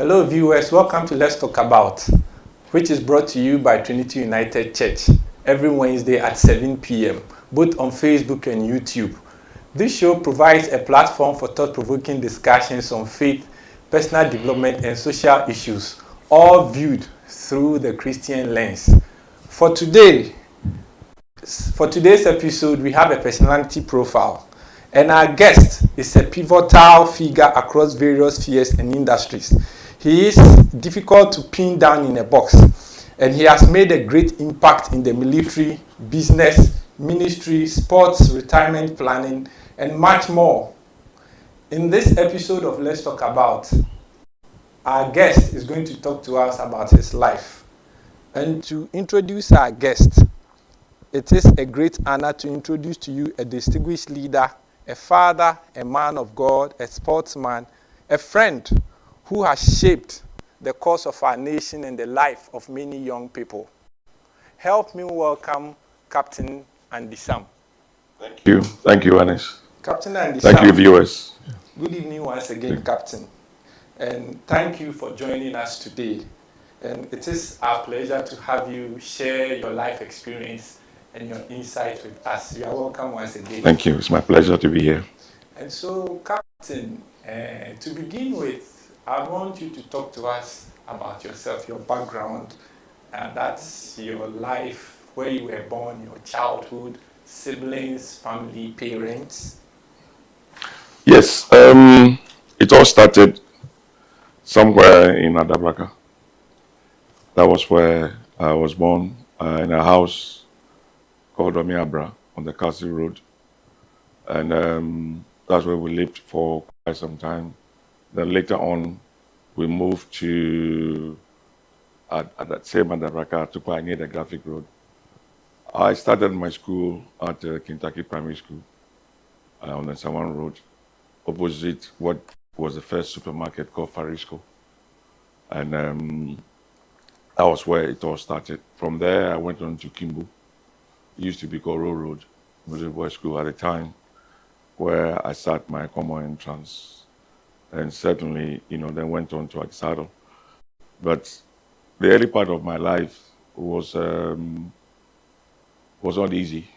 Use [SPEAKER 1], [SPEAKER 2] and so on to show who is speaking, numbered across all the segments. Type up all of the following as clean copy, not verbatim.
[SPEAKER 1] Hello viewers, welcome to Let's Talk About, which is brought to you by Trinity United Church every Wednesday at 7 p.m., both on Facebook and YouTube. This show provides a platform for thought-provoking discussions on faith, personal development, and social issues, all viewed through the Christian lens. For today's episode, we have a personality profile, and our guest is a pivotal figure across various spheres and industries. He is difficult to pin down in a box, and he has made a great impact in the military, business, ministry, sports, retirement planning, and much more. In this episode of Let's Talk About, our guest is going to talk to us about his life. And to introduce our guest, it is a great honor to introduce to you a distinguished leader, a father, a man of God, a sportsman, a friend who has shaped the course of our nation and the life of many young people. Help me welcome Captain Andy Sam.
[SPEAKER 2] Thank you. Thank you, Anis.
[SPEAKER 1] Captain Andy Sam.
[SPEAKER 2] Thank you, viewers.
[SPEAKER 1] Good evening once again, Captain. And thank you for joining us today. And it is our pleasure to have you share your life experience and your insight with us. You are welcome once again.
[SPEAKER 2] Thank you. It's my pleasure to be here.
[SPEAKER 1] And so, Captain, to begin with, I want you to talk to us about yourself, your background, and that's your life, where you were born, your childhood, siblings, family, parents.
[SPEAKER 2] Yes, it all started somewhere in Adabraka. That was where I was born, in a house called Omiabra on the Castle Road. And that's where we lived for quite some time. Then later on, we moved to at that same Adabraka to quite near the Graphic Road. I started my school at Kentucky Primary School on the Sawan Road, opposite what was the first supermarket called Farisco. And that was where it all started. From there, I went on to Kimbo. It used to be called Row Road, Middle Boys School at the time, where I sat my common entrance. And certainly, then went on to Agisado. But the early part of my life was not easy.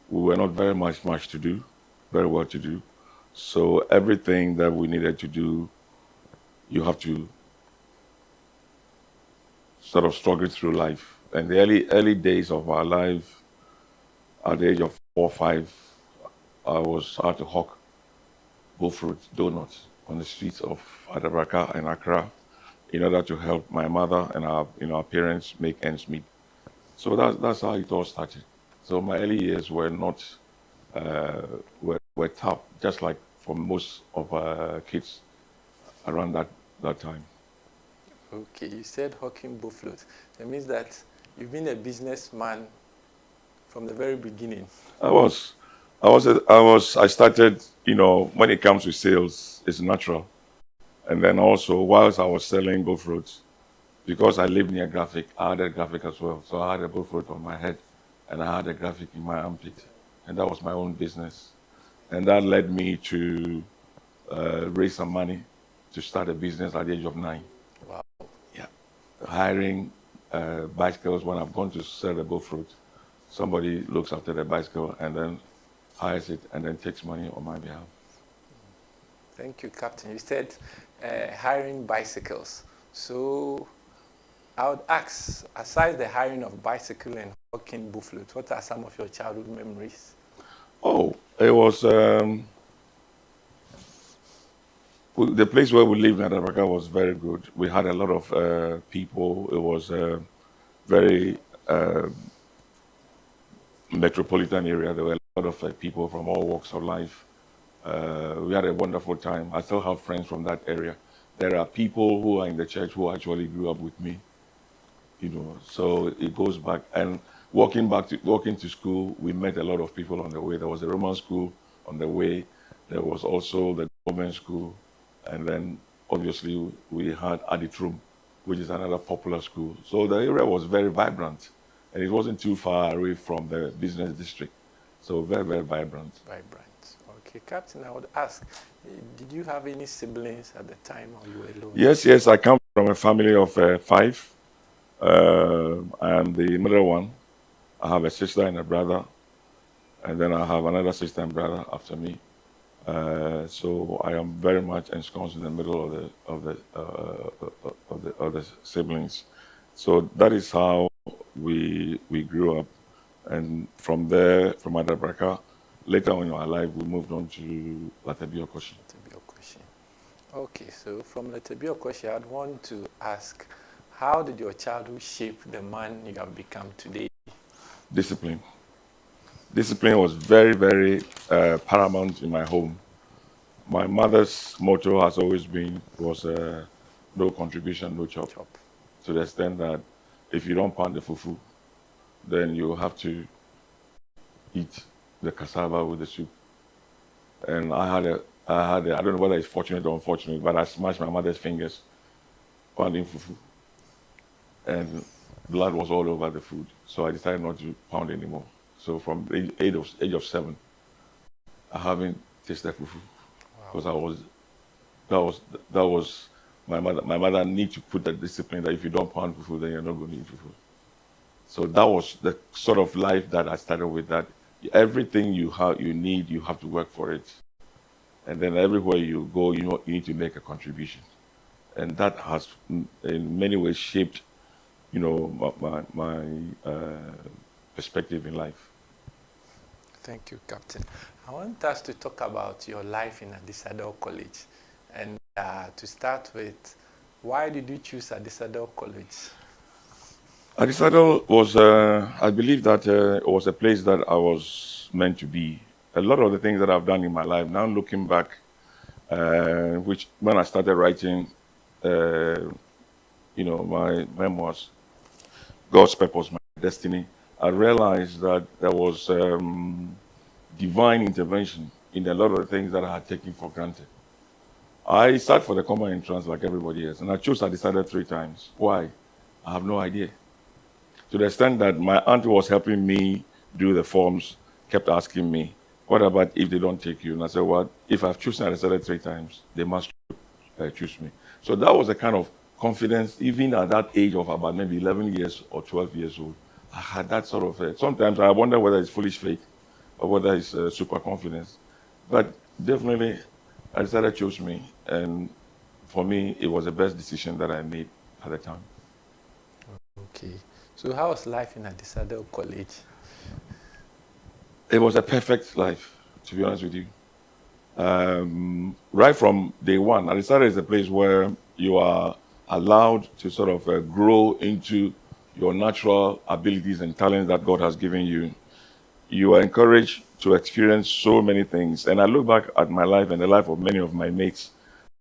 [SPEAKER 2] We were not very much to do, very well to do. So everything that we needed to do, you have to sort of struggle through life. And the early days of our life, at the age of 4 or 5, I was out to hawk fruit donuts on the streets of Adabraka and Accra in order to help my mother and our parents make ends meet. So that's how it all started. So my early years were not were tough, just like for most of kids around that time.
[SPEAKER 1] Okay, you said hawking buffaloes. That means that you've been a businessman from the very beginning.
[SPEAKER 2] I started, when it comes to sales, it's natural. And then also, whilst I was selling go fruits, because I lived near Graphic, I had a Graphic as well. So I had a go fruit on my head, and I had a Graphic in my armpit. And that was my own business. And that led me to raise some money to start a business at the age of 9.
[SPEAKER 1] Wow.
[SPEAKER 2] Yeah. Hiring bicycles when I've gone to sell the go fruit. Somebody looks after the bicycle and then hires it and then takes money on my behalf.
[SPEAKER 1] Thank you, Captain. You said hiring bicycles. So I would ask, aside the hiring of bicycle and hawking buffalo, what are some of your childhood memories?
[SPEAKER 2] Oh, it was the place where we lived in Adabraka was very good. We had a lot of people. It was very metropolitan area. There were a lot of people from all walks of life. We had a wonderful time. I still have friends from that area. There are people who are in the church who actually grew up with me. So it goes back. And walking to school, we met a lot of people on the way. There was a Roman school on the way. There was also the government school. And then obviously we had Aditrum, which is another popular school. So the area was very vibrant. And it wasn't too far away from the business district. So very, very vibrant.
[SPEAKER 1] Vibrant, okay. Okay, Captain, I would ask, did you have any siblings at the time, or you were alone?
[SPEAKER 2] Yes. I come from a family of five. I am the middle one. I have a sister and a brother, and then I have another sister and brother after me. So I am very much ensconced in the middle of the siblings. So that is how we grew up, and from there, from Adabraka, later on in our life, we moved on to Latebiokoshi.
[SPEAKER 1] Letebiokoshi. Okay, so from Letebiokoshi, I'd want to ask, how did your childhood shape the man you have become today?
[SPEAKER 2] Discipline. Discipline was very, very paramount in my home. My mother's motto has always been was no contribution, no chop.
[SPEAKER 1] Chop.
[SPEAKER 2] To the extent that if you don't pound the fufu, then you have to eat the cassava with the soup. And I don't know whether it's fortunate or unfortunate, but I smashed my mother's fingers pounding fufu. And blood was all over the food. So I decided not to pound anymore. So from the age of 7, I haven't tasted fufu. Because that was my mother. My mother need to put that discipline that if you don't pound fufu, then you're not going to eat fufu. So that was the sort of life that I started with. That everything you need, you have to work for it, and then everywhere you go, you need to make a contribution, and that has, in many ways, shaped, my perspective in life.
[SPEAKER 1] Thank you, Captain. I want us to talk about your life in Adisadel College. And to start with, why did you choose Adisadel College?
[SPEAKER 2] Adisadel was, I believe that it was a place that I was meant to be. A lot of the things that I've done in my life, now looking back, which when I started writing, my memoirs, God's Purpose, My Destiny, I realized that there was divine intervention in a lot of the things that I had taken for granted. I sat for the common entrance like everybody else, and I decided 3 times. Why? I have no idea. To the extent that my aunt was helping me do the forms, kept asking me, what about if they don't take you? And I said, well, if I've chosen, I decided 3 times, they must choose me. So that was a kind of confidence, even at that age of about maybe 11 years or 12 years old. I had that sort of, sometimes I wonder whether it's foolish faith or whether it's super confidence. But definitely, I decided to choose me. And for me, it was the best decision that I made at the time.
[SPEAKER 1] Okay. So how was life in Adisadel College?
[SPEAKER 2] It was a perfect life, to be honest with you. Right from day one, Adisadel is a place where you are allowed to sort of grow into your natural abilities and talents that God has given you. You are encouraged to experience so many things. And I look back at my life and the life of many of my mates,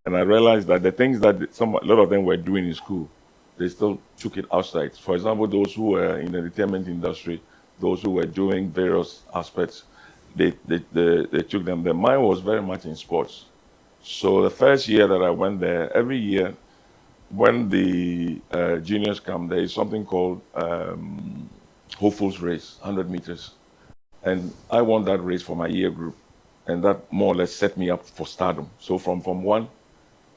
[SPEAKER 2] and I realized that the things that a lot of them were doing in school, they still took it outside. For example, those who were in the entertainment industry, those who were doing various aspects, they took them there. Mine was very much in sports. So the first year that I went there, every year when the juniors come, there is something called Hopefuls Race, 100 meters. And I won that race for my year group. And that more or less set me up for stardom. So from Form 1,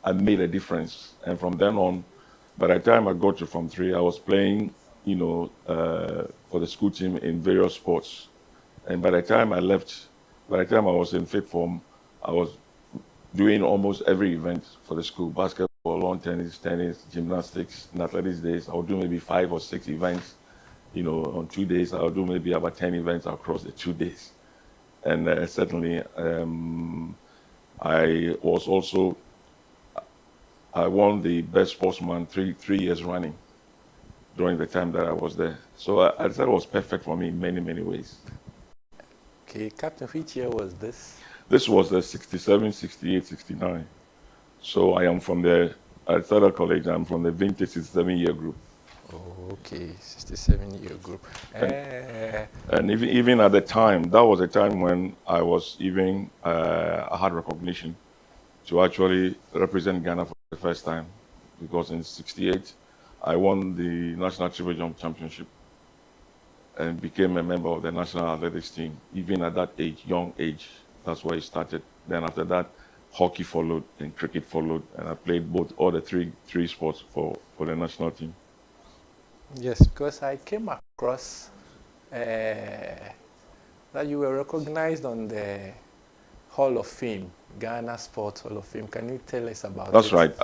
[SPEAKER 2] I made a difference. And from then on, by the time I got to Form 3, I was playing, for the school team in various sports. And by the time I left, by the time I was in 5th form, I was doing almost every event for the school: basketball, lawn tennis, gymnastics. In athletics days, I would do maybe 5 or 6 events. On 2 days, I'll do maybe about 10 events across the 2 days. And certainly, I won the best sportsman 3 years running during the time that I was there. So I thought it was perfect for me in many, many ways.
[SPEAKER 1] Okay, Captain, which year was this?
[SPEAKER 2] This was the 67, 68, 69. So I am from the Adisadel College. I'm from the vintage 67-year group.
[SPEAKER 1] Oh, okay, 67-year group.
[SPEAKER 2] And even at the time, that was a time when I was even, I had recognition to actually represent Ghana for the first time. Because in 68, I won the National Triple Jump Championship and became a member of the national athletics team, even at that age, young age. That's where it started. Then after that, hockey followed and cricket followed, and I played all the three sports for the national team.
[SPEAKER 1] Yes, because I came across that you were recognized on the Hall of Fame, Ghana Sports Hall of Fame. Can you tell us about
[SPEAKER 2] That's
[SPEAKER 1] it?
[SPEAKER 2] right.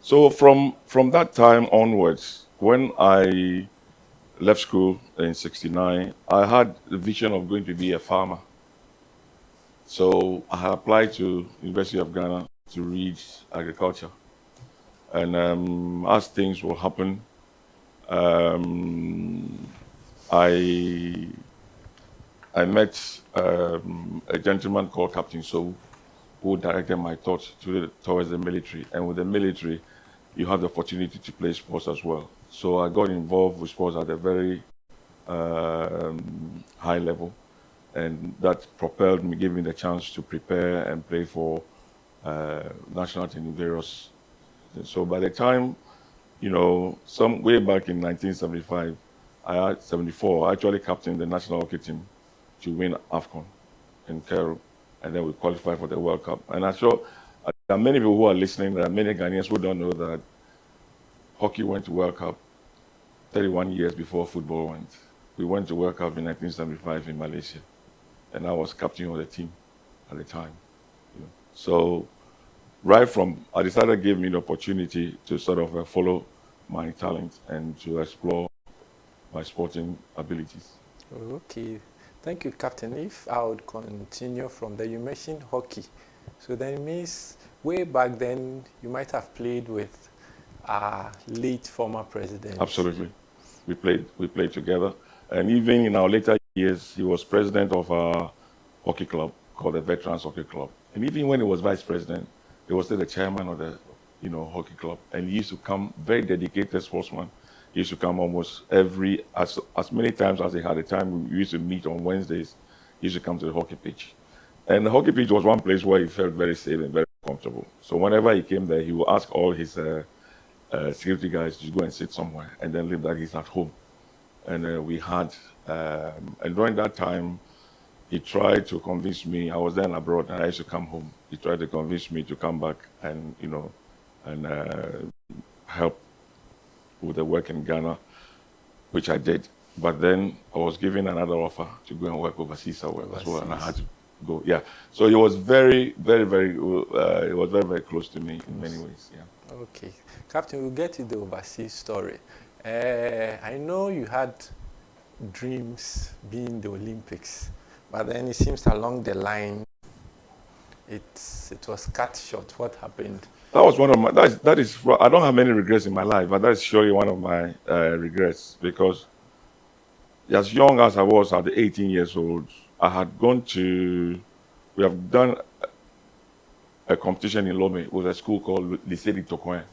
[SPEAKER 2] So from that time onwards, when I left school in '69, I had the vision of going to be a farmer. So I applied to University of Ghana to read agriculture, and as things will happen, um, I I met a gentleman called Captain So, who directed my thoughts towards the military. And with the military, you have the opportunity to play sports as well. So I got involved with sports at a very high level, and that propelled me, gave me the chance to prepare and play for national team in various. So by the time, some way back in 1975, 74, I actually captained the national hockey team to win AFCON in Cairo, and then we qualified for the World Cup. And I'm sure there are many people who are listening, there are many Ghanaians who don't know that hockey went to World Cup 31 years before football went. We went to World Cup in 1975 in Malaysia, and I was captain of the team at the time. So I decided to give me the opportunity to sort of follow my talent and to explore my sporting abilities.
[SPEAKER 1] Okay, thank you, Captain. If I would continue from there, you mentioned hockey. So that means way back then you might have played with our late former president.
[SPEAKER 2] Absolutely. We played together. And even in our later years, he was president of a hockey club called the Veterans Hockey Club. And even when he was vice president, he was still the chairman of the hockey club. And he used to come, very dedicated sportsman. He used to come almost as many times as he had a time. We used to meet on Wednesdays. He used to come to the hockey pitch. And the hockey pitch was one place where he felt very safe and very comfortable. So whenever he came there, he would ask all his security guys to go and sit somewhere and then leave that he's at home. And and during that time, he tried to convince me. I was then abroad and I used to come home. He tried to convince me to come back and, help with the work in Ghana, which I did. But then I was given another offer to go and work overseas as well, and I had to go. Yeah. So he was very, very, very, very close to me in many ways. Yeah.
[SPEAKER 1] Okay, Captain, we'll get to the overseas story. I know you had dreams being the Olympics, but then it seems along the line it was cut short. What happened?
[SPEAKER 2] That was one of my. That is. I don't have many regrets in my life, but that is surely one of my regrets, because as young as I was at 18 years old, I had gone to. We have done a competition in Lomé with a school called Lycée du Tokoin,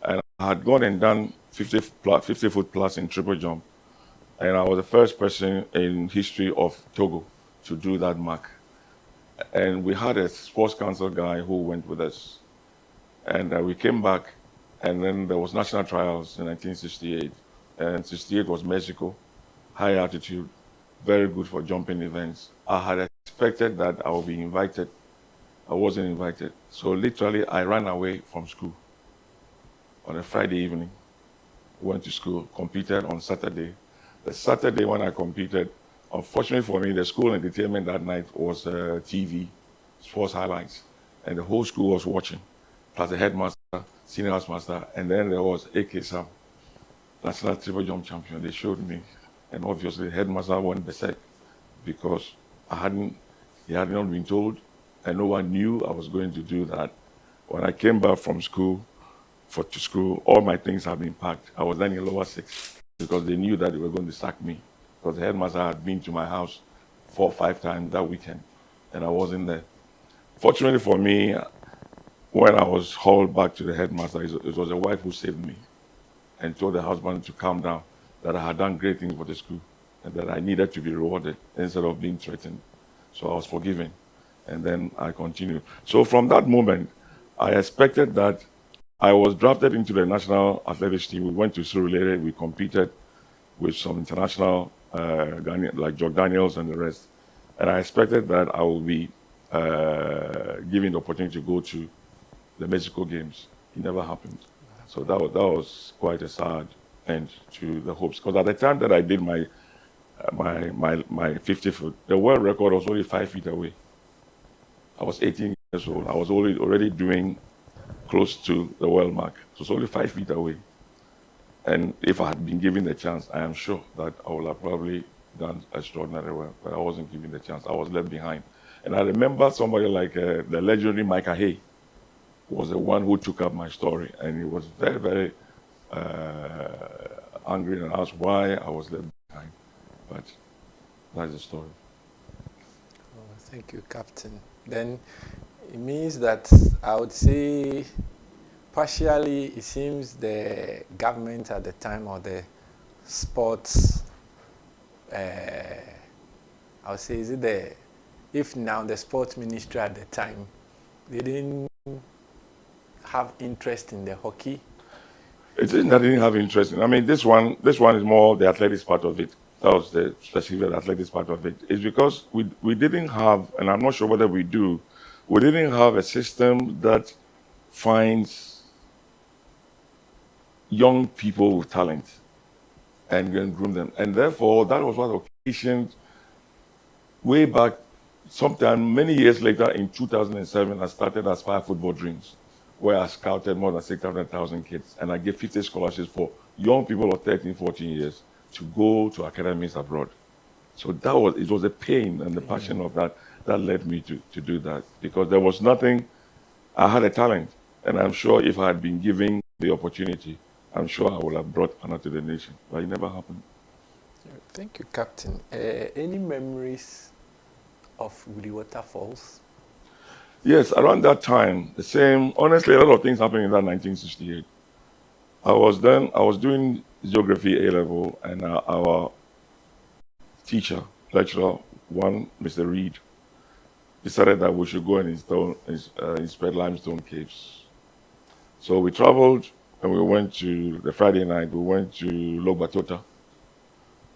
[SPEAKER 2] and I had gone and done 50 foot plus in triple jump, and I was the first person in history of Togo to do that mark. And we had a sports council guy who went with us, and we came back, and then there was national trials in 1968, and 68 was Mexico, high altitude, very good for jumping events. I had expected that I would be invited. I wasn't invited. So literally I ran away from school on a Friday evening, went to school, competed on Saturday. The Saturday when I competed, unfortunately for me, the school entertainment that night was TV, sports highlights, and the whole school was watching, plus the headmaster, senior housemaster, and then there was AK Sam, national triple jump champion. They showed me, and obviously the headmaster went berserk because he had not been told, and no one knew I was going to do that. When I came back from school, to school, all my things had been packed. I was then in lower six because they knew that they were going to sack me, because the headmaster had been to my house 4 or 5 times that weekend, and I wasn't there. Fortunately for me, when I was hauled back to the headmaster, it was a wife who saved me and told the husband to calm down, that I had done great things for the school and that I needed to be rewarded instead of being threatened. So I was forgiven, and then I continued. So from that moment, I expected that I was drafted into the national athletics team. We went to Surulere, we competed with some international Ghanaian, like Jock Daniels and the rest. And I expected that I would be given the opportunity to go to the Mexico Games. It never happened. So that was quite a sad end to the hopes. Because at the time that I did my 50 foot, the world record was only 5 feet away. I was 18 years old. I was already doing close to the world mark. So it's only 5 feet away. And if I had been given the chance, I am sure that I would have probably done extraordinarily well. But I wasn't given the chance. I was left behind. And I remember somebody like the legendary Micah Hay was the one who took up my story. And he was very, very angry and asked why I was left behind. But that's the story.
[SPEAKER 1] Oh, thank you, Captain. Then it means that I would say partially it seems the government at the time, or the sports, I would say, is it if now the sports ministry at the time, they didn't have interest in the hockey?
[SPEAKER 2] It isn't that I didn't have interest in. I mean, this one is more the athletics part of it. That was the specific athletics part of it. It's because we didn't have, and I'm not sure whether we do, we didn't have a system that finds young people with talent and groom them. And therefore, that was what occasioned, way back, sometime many years later in 2007, I started Aspire Football Dreams, where I scouted more than 600,000 kids, and I gave 50 scholarships for young people of 13, 14 years to go to academies abroad. So it was a pain and the passion of that led me to do that, because there was nothing. I had a talent, and I'm sure if I had been given the opportunity, I'm sure I would have brought honor to the nation, but it never happened.
[SPEAKER 1] Thank you, Captain. Any memories of Woody Waterfalls?
[SPEAKER 2] Yes, around that time, the same, honestly, a lot of things happened in that 1968. I was doing geography A-level, and our teacher, lecturer, Mr. Reed, decided that we should go and inspect limestone caves. So we traveled, and we went to, the Friday night, we went to Logbatota,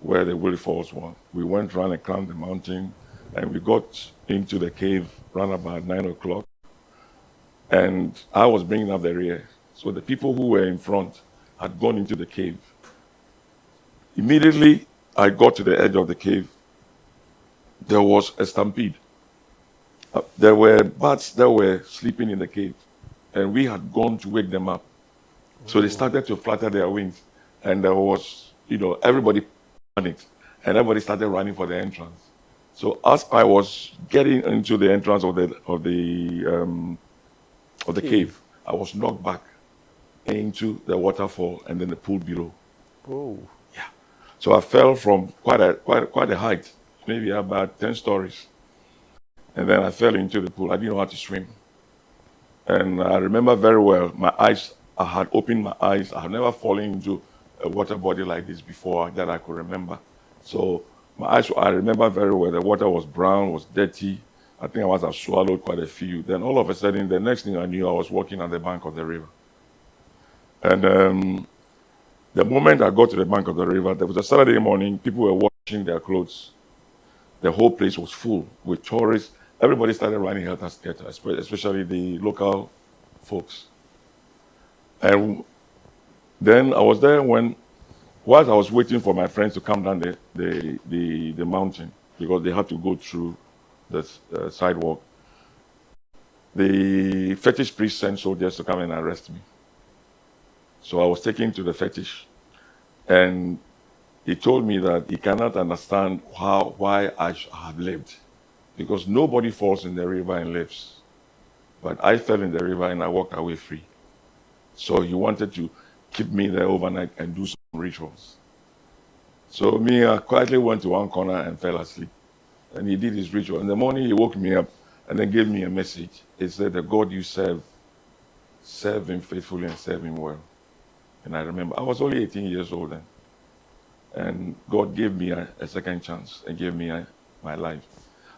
[SPEAKER 2] where the Willie Falls were. We went around and climbed the mountain, and we got into the cave around about 9 o'clock. And I was bringing up the rear. So the people who were in front had gone into the cave. Immediately, I got to the edge of the cave. There was a stampede. There were bats that were sleeping in the cave, and we had gone to wake them up. So they started to flutter their wings, and there was, everybody panicked, and everybody started running for the entrance. So as I was getting into the entrance of the cave, I was knocked back into the waterfall and then the pool below.
[SPEAKER 1] Oh,
[SPEAKER 2] Yeah. So I fell from quite a height, maybe about 10 stories. And then I fell into the pool. I didn't know how to swim. And I remember very well, I had opened my eyes. I had never fallen into a water body like this before that I could remember. So my eyes, I remember very well, the water was brown, was dirty. I think I must have swallowed quite a few. Then all of a sudden, the next thing I knew, I was walking on the bank of the river. And the moment I got to the bank of the river, there was a Saturday morning, people were washing their clothes. The whole place was full with tourists. Everybody started running helter-skelter, especially the local folks. And then I was there whilst I was waiting for my friends to come down the mountain, because they had to go through the sidewalk, the fetish priest sent soldiers to come and arrest me. So I was taken to the fetish, and he told me that he cannot understand why I have lived, because nobody falls in the river and lives. But I fell in the river and I walked away free. So he wanted to keep me there overnight and do some rituals. So I quietly went to one corner and fell asleep. And he did his ritual. In the morning, he woke me up and then gave me a message. He said, the God you serve him faithfully and serve him well. And I remember, I was only 18 years old then. And God gave me a second chance and gave me my life.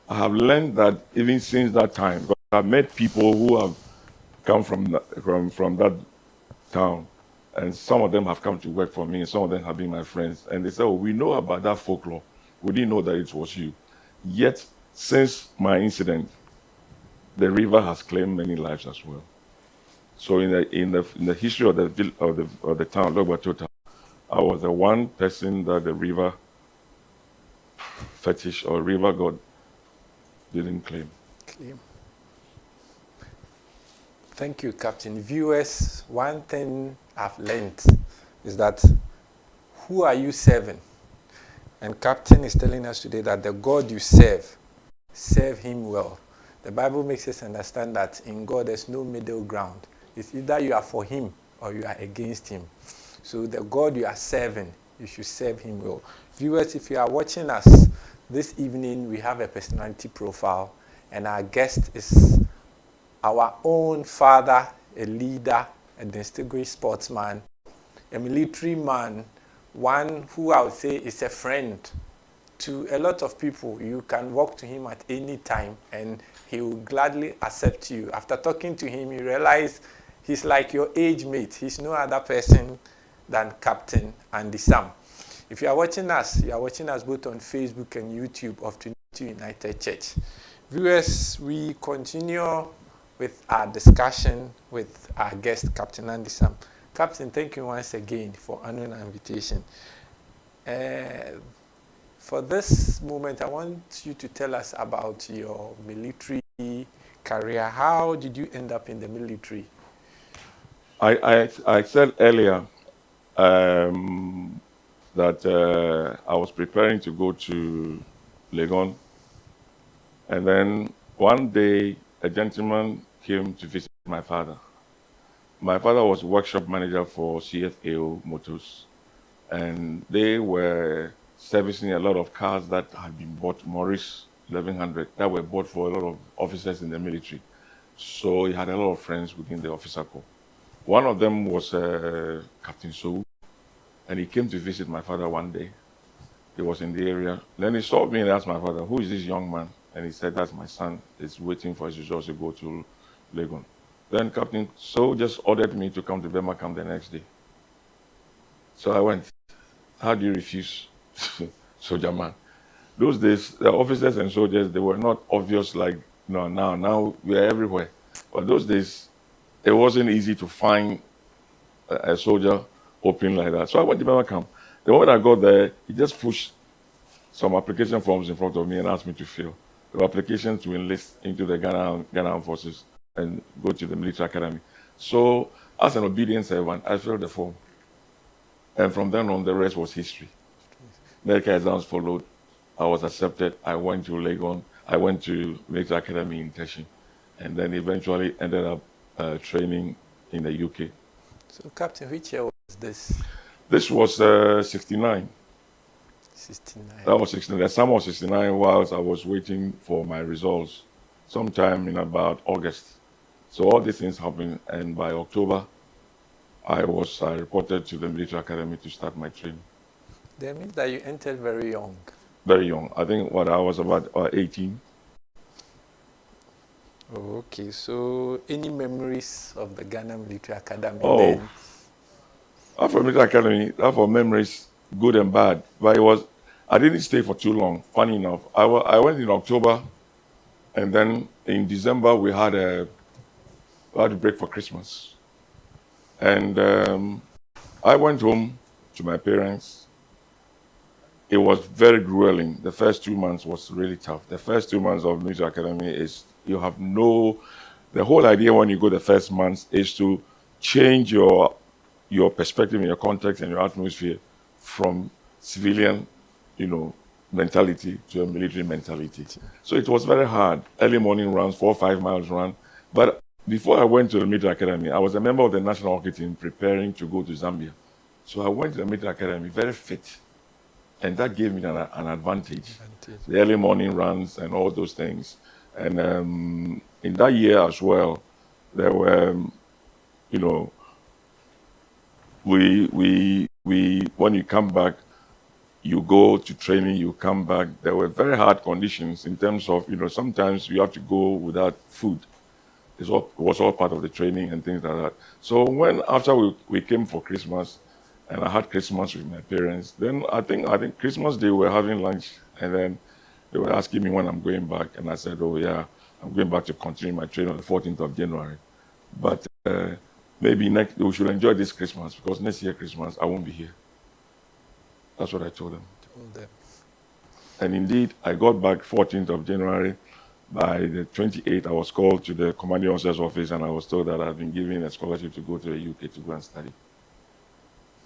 [SPEAKER 2] I have learned that even since that time, because I've met people who have come from that town, and some of them have come to work for me, and some of them have been my friends. And they say, oh, we know about that folklore. We didn't know that it was you. Yet, Since my incident, the river has claimed many lives as well. So in the history of the town, Logbatota, I was the one person that the river fetish or river god didn't claim.
[SPEAKER 1] Thank you, Captain. Viewers, one thing I've learned is that who are you serving? And Captain is telling us today that the God you serve him well. The Bible makes us understand that in God there's no middle ground. It's either you are for him or you are against him. So the God you are serving, you should serve him well. Viewers, if you are watching us this evening, we have a personality profile, and our guest is our own father, a leader, a distinguished sportsman, a military man, one who I would say is a friend to a lot of people. You can walk to him at any time and he will gladly accept you. After talking to him, you realize he's like your age mate. He's no other person than Captain Andy Sam. If you are watching us both on Facebook and YouTube of Trinity United Church. Viewers, we continue with our discussion with our guest, Captain Andy Sam. Captain, thank you once again for honoring our invitation. For this moment, I want you to tell us about your military career. How did you end up in the military?
[SPEAKER 2] I said earlier that I was preparing to go to Legon, and then one day a gentleman came to visit my father. My father was workshop manager for CFAO Motors, and they were servicing a lot of cars that had been bought, Morris 1100, that were bought for a lot of officers in the military. So he had a lot of friends within the officer corps. One of them was Captain Sou, and he came to visit my father one day. He was in the area. Then he saw me and asked my father, "Who is this young man?" And he said, "That's my son. He's waiting for his results to go to Legon." Then Captain So just ordered me to come to Burma Camp the next day. So I went. How do you refuse, soldier man? Those days, the officers and soldiers, they were not obvious like now. Now we are everywhere. But those days, it wasn't easy to find a soldier open like that. So I went to Burma Camp. The moment I got there, he just pushed some application forms in front of me and asked me to fill. There were applications to enlist into the Ghana Armed Forces and go to the military academy. So as an obedient servant, I filled the form. And from then on, the rest was history. Medical exams followed. I was accepted. I went to Legon. I went to military academy in Teshi, and then eventually ended up training in the UK.
[SPEAKER 1] So, Captain, which year was this?
[SPEAKER 2] This was 69.
[SPEAKER 1] 69.
[SPEAKER 2] That was 69. The summer of 69 whilst I was waiting for my results sometime in about August. So all these things happened, and by October, I reported to the military academy to start my training.
[SPEAKER 1] That means that you entered very young.
[SPEAKER 2] Very young. I think I was about 18.
[SPEAKER 1] Oh, okay. So any memories of the Ghana Military Academy?
[SPEAKER 2] Oh, after military academy, for memories, good and bad. But I didn't stay for too long. Funny enough, I went in October, and then in December we had a break for Christmas. And I went home to my parents. It was very grueling. The first 2 months was really tough. The first 2 months of military academy is the whole idea when you go the first months is to change your perspective and your context and your atmosphere from civilian, mentality to a military mentality. So it was very hard. Early morning runs, 4 or 5 miles run. But before I went to the military academy, I was a member of the national hockey team preparing to go to Zambia. So I went to the military academy very fit, and that gave me an advantage. The early morning runs and all those things. And in that year as well, there were, when you come back, you go to training, you come back. There were very hard conditions in terms of, sometimes you have to go without food. It was all part of the training and things like that. So after we came for Christmas, and I had Christmas with my parents, then I think Christmas Day we were having lunch, and then They were asking me when I'm going back, and I said, oh yeah, I'm going back to continue my training on the 14th of January. But maybe we should enjoy this Christmas, because next year Christmas, I won't be here. That's what I told them. And indeed, I got back 14th of January. By the 28th, I was called to the commanding officer's office, and I was told that I've been given a scholarship to go to the UK to go and study.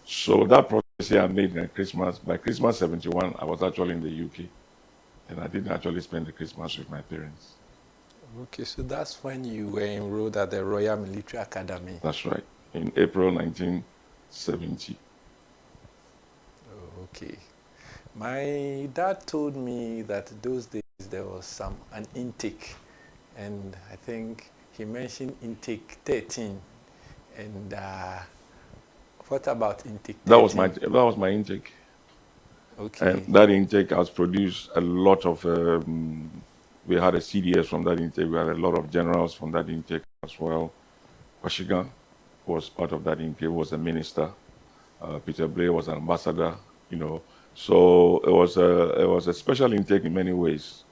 [SPEAKER 2] So that prophecy I made at Christmas, by Christmas 71, I was actually in the UK. And I didn't actually spend the Christmas with my parents.
[SPEAKER 1] Okay, so that's when you were enrolled at the Royal Military Academy.
[SPEAKER 2] That's right, in April 1970.
[SPEAKER 1] Oh, okay. My dad told me that those days there was an intake, and I think he mentioned intake 13. And what about intake 13?
[SPEAKER 2] That was my intake.
[SPEAKER 1] Okay.
[SPEAKER 2] And that intake has produced a lot of. We had a CDS from that intake. We had a lot of generals from that intake as well. Washigan was part of that intake. Was a minister. Peter Blair was an ambassador. You know, so it was a special intake in many ways,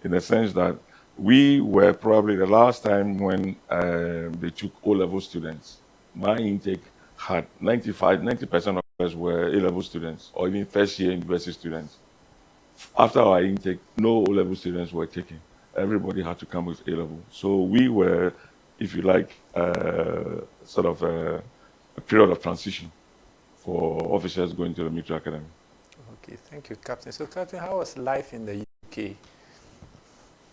[SPEAKER 2] in the sense that we were probably the last time when they took O-level students. My intake had 90% of us were A-level students, or even first-year university students. After our intake, no O-level students were taken. Everybody had to come with A-level. So we were, if you like, sort of a period of transition for officers going to the military academy.
[SPEAKER 1] Okay, thank you, Captain. So, Captain, how was life in the UK?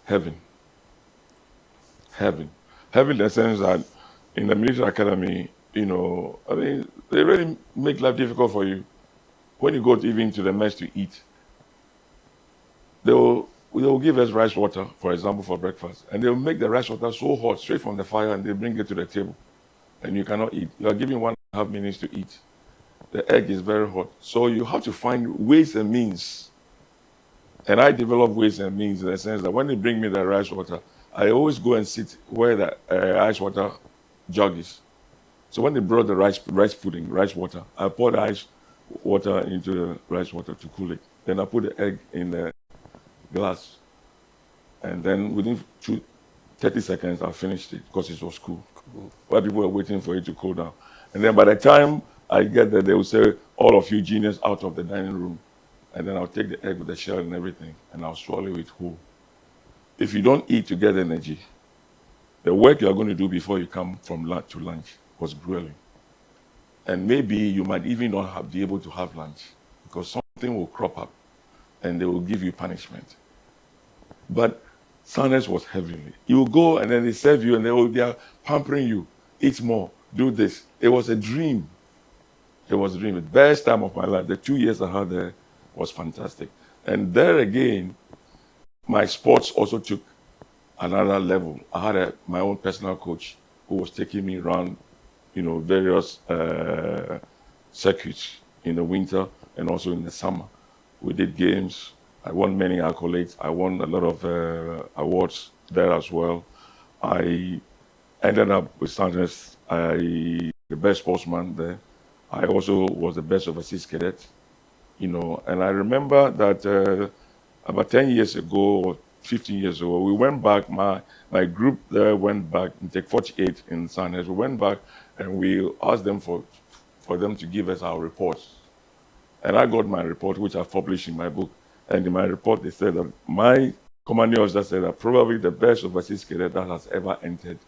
[SPEAKER 2] Heaven. Heaven. Heaven in the sense that in the military academy, you know, I mean, they really make life difficult for you. When you go even to the mess to eat, they will give us rice water, for example, for breakfast. And they'll make the rice water so hot, straight from the fire, and they bring it to the table. And you cannot eat. You are given 1.5 minutes to eat. The egg is very hot. So you have to find ways and means. And I develop ways and means in the sense that when they bring me the rice water, I always go and sit where the ice water jug is. So when they brought the rice pudding, rice water, I pour the ice water into the rice water to cool it. Then I put the egg in the glass. And then within 30 seconds, I finished it because it was cool. While people were waiting for it to cool down. And then by the time I get there, they will say, all of you genius out of the dining room. And then I'll take the egg with the shell and everything, and I'll swallow it whole. If you don't eat to get energy, the work you're going to do before you come from lunch to lunch was grueling. And maybe you might even not be able to have lunch because something will crop up and they will give you punishment. But Sandhurst was heavenly. You will go and then they serve you and they are pampering you. Eat more, do this. It was a dream. It was a dream. The best time of my life. The 2 years I had there was fantastic. And there again, my sports also took another level. I had my own personal coach who was taking me around, you know, various circuits in the winter and also in the summer. We did games. I won many accolades. I won a lot of awards there as well. I ended up with Sandhurst, the best sportsman there. I also was the best overseas cadet, you know. And I remember that about 10 years ago or 15 years ago, we went back. My group there went back in Tech 48 in Sandhurst. We went back and we asked them for them to give us our reports. And I got my report, which I published in my book. And in my report, they said that my commanding officer said that probably the best overseas cadet that has ever entered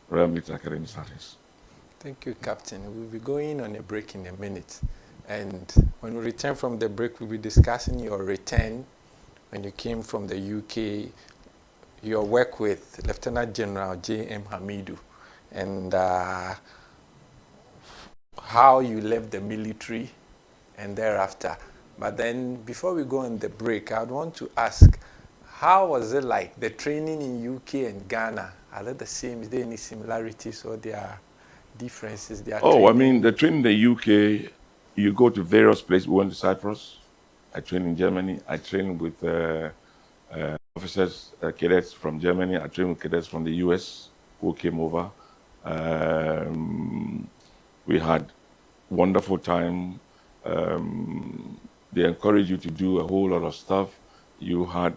[SPEAKER 2] Royal Military Academy Sandhurst.
[SPEAKER 1] Thank you, Captain. We'll be going on a break in a minute. And when we return from the break, we'll be discussing your return when you came from the UK, your work with Lieutenant General J.M. Hamidu, and how you left the military and thereafter. But then before we go on the break, I'd want to ask, how was it like, the training in UK and Ghana? Are they the same? Is there any similarities or there are differences?
[SPEAKER 2] I mean, the training in the UK, you go to various places. We went to Cyprus. I trained in Germany. I trained with officers, cadets from Germany. I trained with cadets from the US who came over. We had wonderful time. They encourage you to do a whole lot of stuff. You had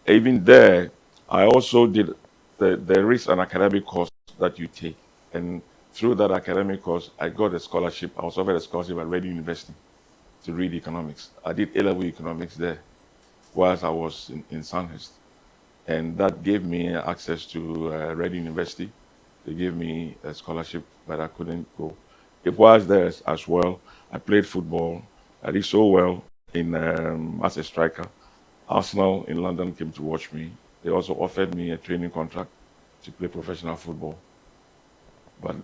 [SPEAKER 2] even there, I also did, there is an academic course that you take. And through that academic course, I got a scholarship. I was offered a scholarship at Reading University to read economics. I did A-level economics there whilst I was in Sandhurst. And that gave me access to Reading University. They gave me a scholarship, but I couldn't go. It was there as well. I played football. I did so well as a striker. Arsenal in London came to watch me. They also offered me a training contract to play professional football. But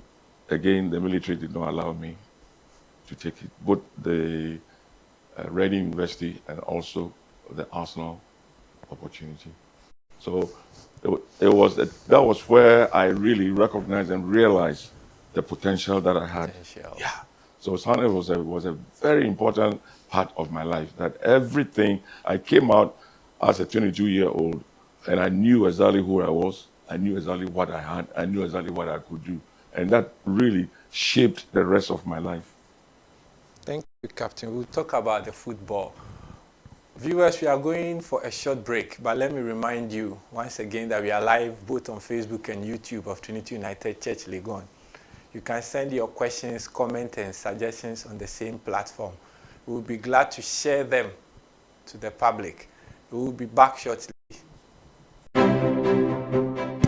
[SPEAKER 2] again, the military did not allow me to take it. Both the Reading University and also the Arsenal opportunity. So that was where I really recognized and realized the potential that I had. Yeah. So Sandhurst was a very important part of my life. That everything, I came out as a 22-year-old and I knew exactly who I was. I knew exactly what I had. I knew exactly what I could do. And that really shaped the rest of my life.
[SPEAKER 1] Thank you, Captain. We'll talk about the football. Viewers, we are going for a short break, but let me remind you once again that we are live both on Facebook and YouTube of Trinity United Church Legon. You can send your questions, comments, and suggestions on the same platform. We will be glad to share them to the public. We will be back shortly.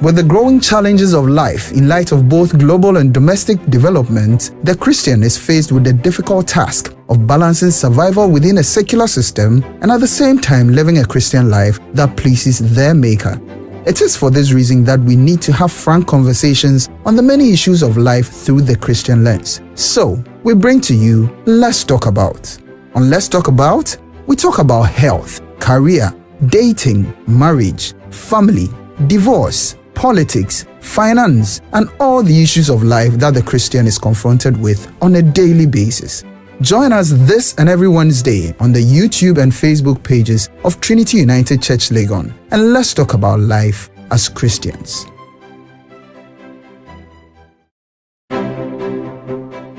[SPEAKER 3] With the growing challenges of life in light of both global and domestic development, the Christian is faced with the difficult task of balancing survival within a secular system and at the same time living a Christian life that pleases their Maker. It is for this reason that we need to have frank conversations on the many issues of life through the Christian lens. So, we bring to you Let's Talk About. On Let's Talk About, we talk about health, career, dating, marriage, family, divorce, politics, finance, and all the issues of life that the Christian is confronted with on a daily basis. Join us this and every Wednesday on the YouTube and Facebook pages of Trinity United Church Legon, and let's talk about life as Christians.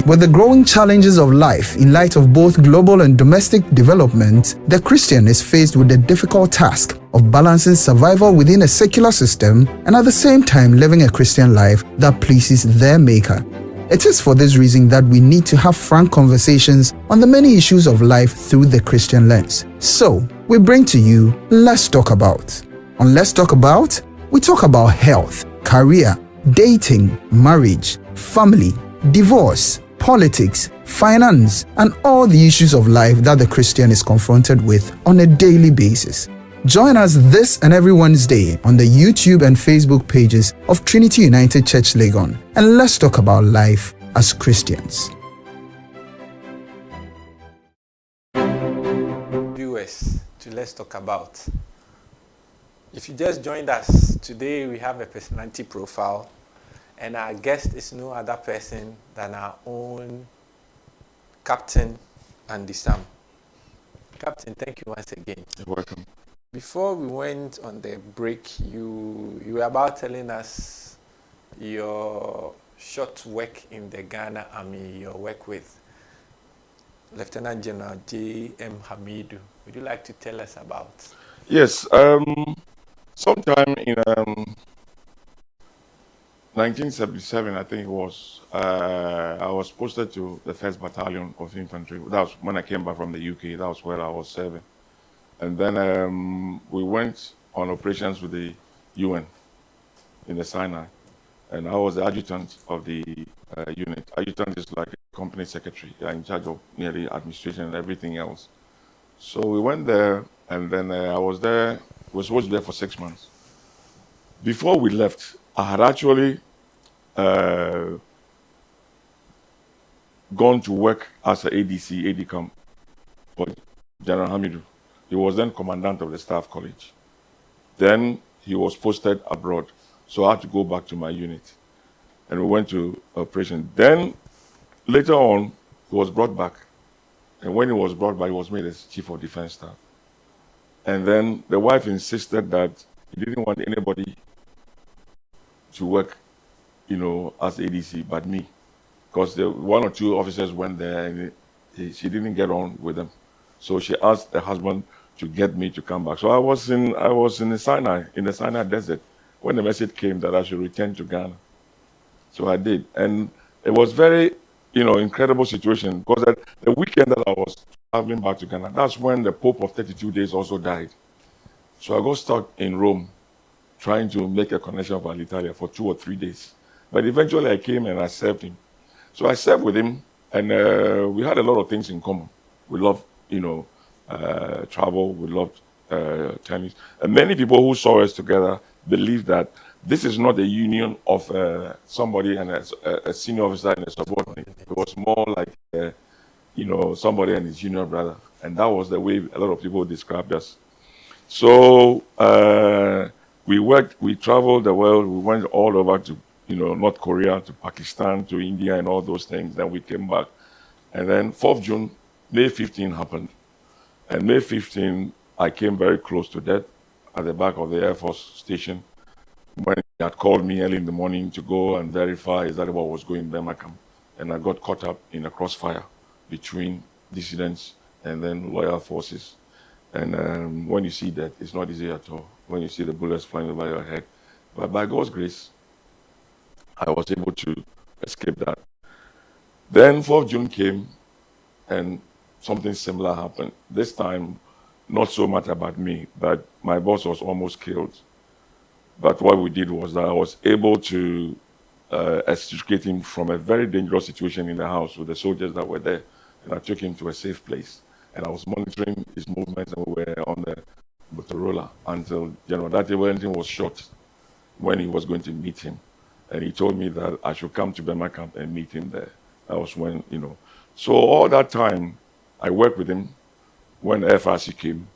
[SPEAKER 3] With the growing challenges of life in light of both global and domestic development, the Christian is faced with the difficult task of balancing survival within a secular system and at the same time living a Christian life that pleases their Maker. It is for this reason that we need to have frank conversations on the many issues of life through the Christian lens. So, we bring to you Let's Talk About. On Let's Talk About, we talk about health, career, dating, marriage, family, divorce, politics, finance, and all the issues of life that the Christian is confronted with on a daily basis. Join us this and every Wednesday on the YouTube and Facebook pages of Trinity United Church Legon, and let's talk about life as Christians.
[SPEAKER 1] Viewers, to Let's Talk About. If you just joined us, today we have a personality profile, and our guest is no other person than our own Captain Andy Sam. Captain, thank you once again.
[SPEAKER 2] You're welcome.
[SPEAKER 1] Before we went on the break, you were about telling us your short work in the Ghana Army, your work with Lieutenant General J.M. Hamidu. Would you like to tell us about?
[SPEAKER 2] Yes. Sometime in 1977, I think it was, I was posted to the 1st Battalion of Infantry. That was when I came back from the UK. That was where I was serving. And then we went on operations with the UN in the Sinai. And I was the adjutant of the unit. Adjutant is like a company secretary, in charge of nearly administration and everything else. So we went there, and then I was there, we were supposed to be there for 6 months. Before we left, I had actually gone to work as an ADC, ADCOM for General Hamidu. He was then commandant of the Staff College. Then he was posted abroad, so I had to go back to my unit. And we went to operation. Then, later on, he was brought back. And when he was brought back, he was made as Chief of Defense Staff. And then the wife insisted that he didn't want anybody to work, as ADC, but me. Because one or two officers went there and she didn't get on with them. So she asked the husband to get me to come back. So I was in the Sinai desert when the message came that I should return to Ghana. So I did, and it was very, incredible situation because the weekend that I was traveling back to Ghana, that's when the Pope of 32 days also died. So I got stuck in Rome, trying to make a connection with Alitalia for 2 or 3 days. But eventually I came and I served him. So I served with him, and we had a lot of things in common. We loved, travel. We loved tennis. And many people who saw us together believed that this is not a union of somebody and a senior officer and a subordinate. It was more like, somebody and his junior brother. And that was the way a lot of people described us. So we traveled the world. We went all over to, North Korea, to Pakistan, to India, and all those things. Then we came back. And then 4th June, May 15 happened. And May 15, I came very close to death at the back of the Air Force station when he had called me early in the morning to go and verify exactly what was going in Bemakam. And I got caught up in a crossfire between dissidents and then loyal forces. And when you see that, it's not easy at all. When you see the bullets flying over your head. But by God's grace, I was able to escape that. Then 4th June came, and something similar happened. This time, not so much about me, but my boss was almost killed. But what we did was that I was able to extricate him from a very dangerous situation in the house with the soldiers that were there. And I took him to a safe place. And I was monitoring his movements, and we were on the Motorola until General Dati Wellington was shot when he was going to meet him. And he told me that I should come to Bema Camp and meet him there. That was when, So all that time, I worked with him. When FRC came,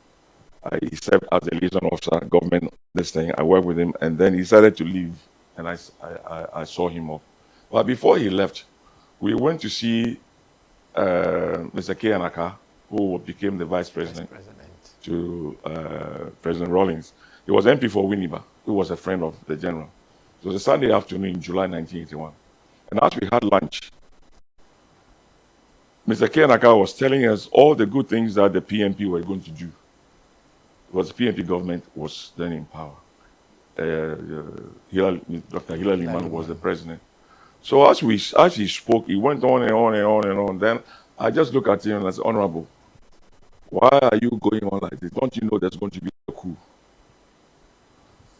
[SPEAKER 2] he served as a liaison officer, government, this thing. I worked with him, and then he decided to leave, and I saw him off. But before he left, we went to see Mr. K. Anaka, who became the vice president to President Rawlings. He was MP for Winneba, who was a friend of the general. It was a Sunday afternoon in July 1981. And as we had lunch, Mr. K. Anaka was telling us all the good things that the PNP were going to do. Because the PNP government was then in power. Dr. Hilary Liman was the president. So as he spoke, he went on and on and on and on. Then I just looked at him and I said, Honorable, why are you going on like this? Don't you know there's going to be a coup?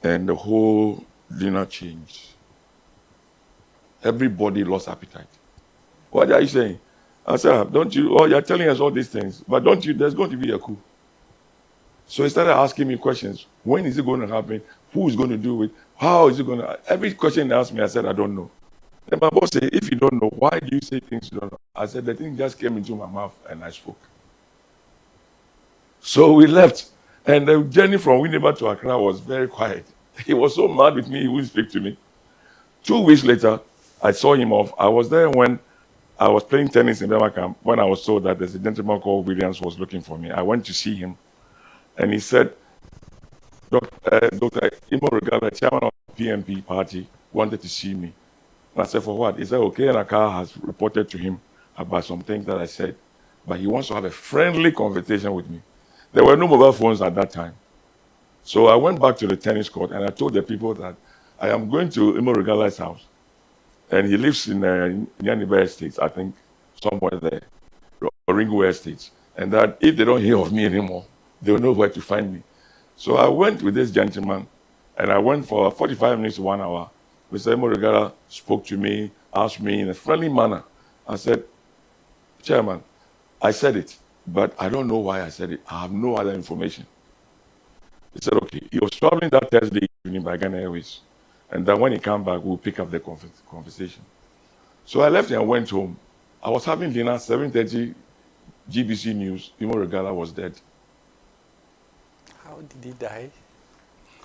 [SPEAKER 2] And the whole dinner changed. Everybody lost appetite. What are you saying? I said, you're telling us all these things, but there's going to be a coup. So he started asking me questions. When is it going to happen? Who is going to do it? How is it going to? Every question he asked me, I said, I don't know. Then my boss said, if you don't know, why do you say things you don't know? I said, the thing just came into my mouth and I spoke. So we left. And the journey from Winneba to Accra was very quiet. He was so mad with me, he wouldn't speak to me. 2 weeks later, I saw him off. I was there when I was playing tennis in Bema Camp, when I was told that there's a gentleman called Williams was looking for me. I went to see him, and he said, Dr. Imo Regala, chairman of the PNP party, wanted to see me. And I said, for what? He said, okay, Anaka has reported to him about some things that I said, but he wants to have a friendly conversation with me. There were no mobile phones at that time. So I went back to the tennis court, and I told the people that I am going to Imo Regala's house. And he lives in Nyaniba Estates, I think, somewhere there, or Ringo Estates. And that if they don't hear of me anymore, they'll know where to find me. So I went with this gentleman, and I went for 45 minutes to 1 hour. Mr. Imo Regala spoke to me, asked me in a friendly manner. I said, Chairman, I said it, but I don't know why I said it. I have no other information. He said, okay. He was traveling that Thursday evening by Ghana Airways. And then when he came back, we'll pick up the conversation. So I left and went home. I was having dinner, 7:30, GBC News. Imo Regala was dead.
[SPEAKER 1] How did he die?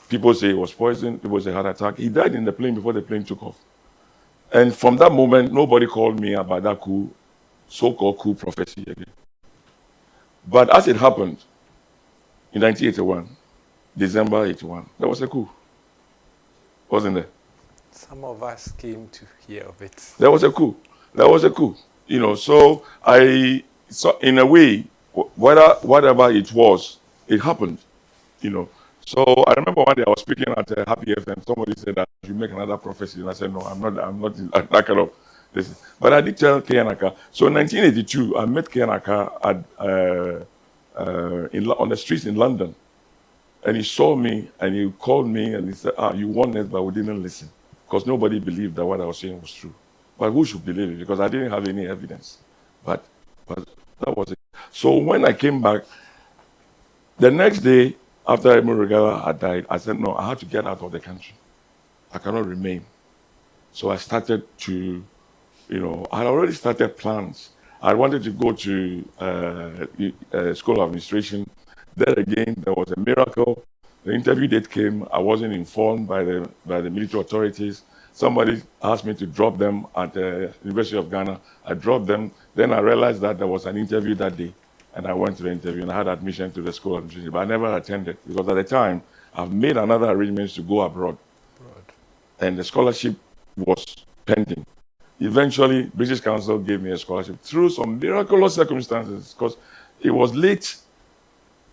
[SPEAKER 2] People say he was poisoned. It was a heart attack. He died in the plane before the plane took off. And from that moment, nobody called me about that coup, so-called coup prophecy again. But as it happened, in 1981, December 81, there was a coup. Wasn't there?
[SPEAKER 1] Some of us came to hear of it.
[SPEAKER 2] There was a coup. There was a coup. So in a way, whatever it was it happened, you know. So I remember one day I was speaking at Happy FM. Somebody said that you make another prophecy, and I said, no, I'm not in that kind of this. But I did tell Keanaka. So in 1982, I met Keanaka on the streets in London, and he saw me and he called me and he said, you warned us, but we didn't listen because nobody believed that what I was saying was true. But who should believe it? Because I didn't have any evidence. But that was it. So when I came back, the next day after Emu Regala had died, I said, no, I had to get out of the country. I cannot remain. So I started to, I had already started plans. I wanted to go to School of Administration. There again, there was a miracle. The interview date came. I wasn't informed by the military authorities. Somebody asked me to drop them at the University of Ghana. I dropped them. Then I realized that there was an interview that day, and I went to the interview, and I had admission to the School of Administration, but I never attended because at the time, I've made another arrangement to go abroad. And the scholarship was pending. Eventually, British Council gave me a scholarship through some miraculous circumstances because it was late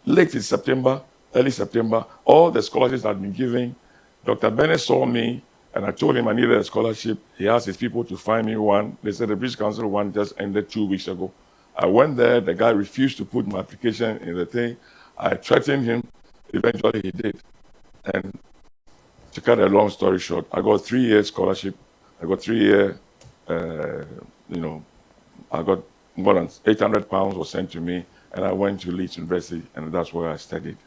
[SPEAKER 2] in September, early September. All the scholarships had been given. Dr. Bennett saw me, and I told him I needed a scholarship. He asked his people to find me one. They said the British Council one just ended 2 weeks ago. I went there. The guy refused to put my application in the thing. I threatened him. Eventually, he did. And to cut a long story short, I got 3 year scholarship. I got 3 year, I got more than £800 was sent to me, and I went to Leeds University, and that's where I studied.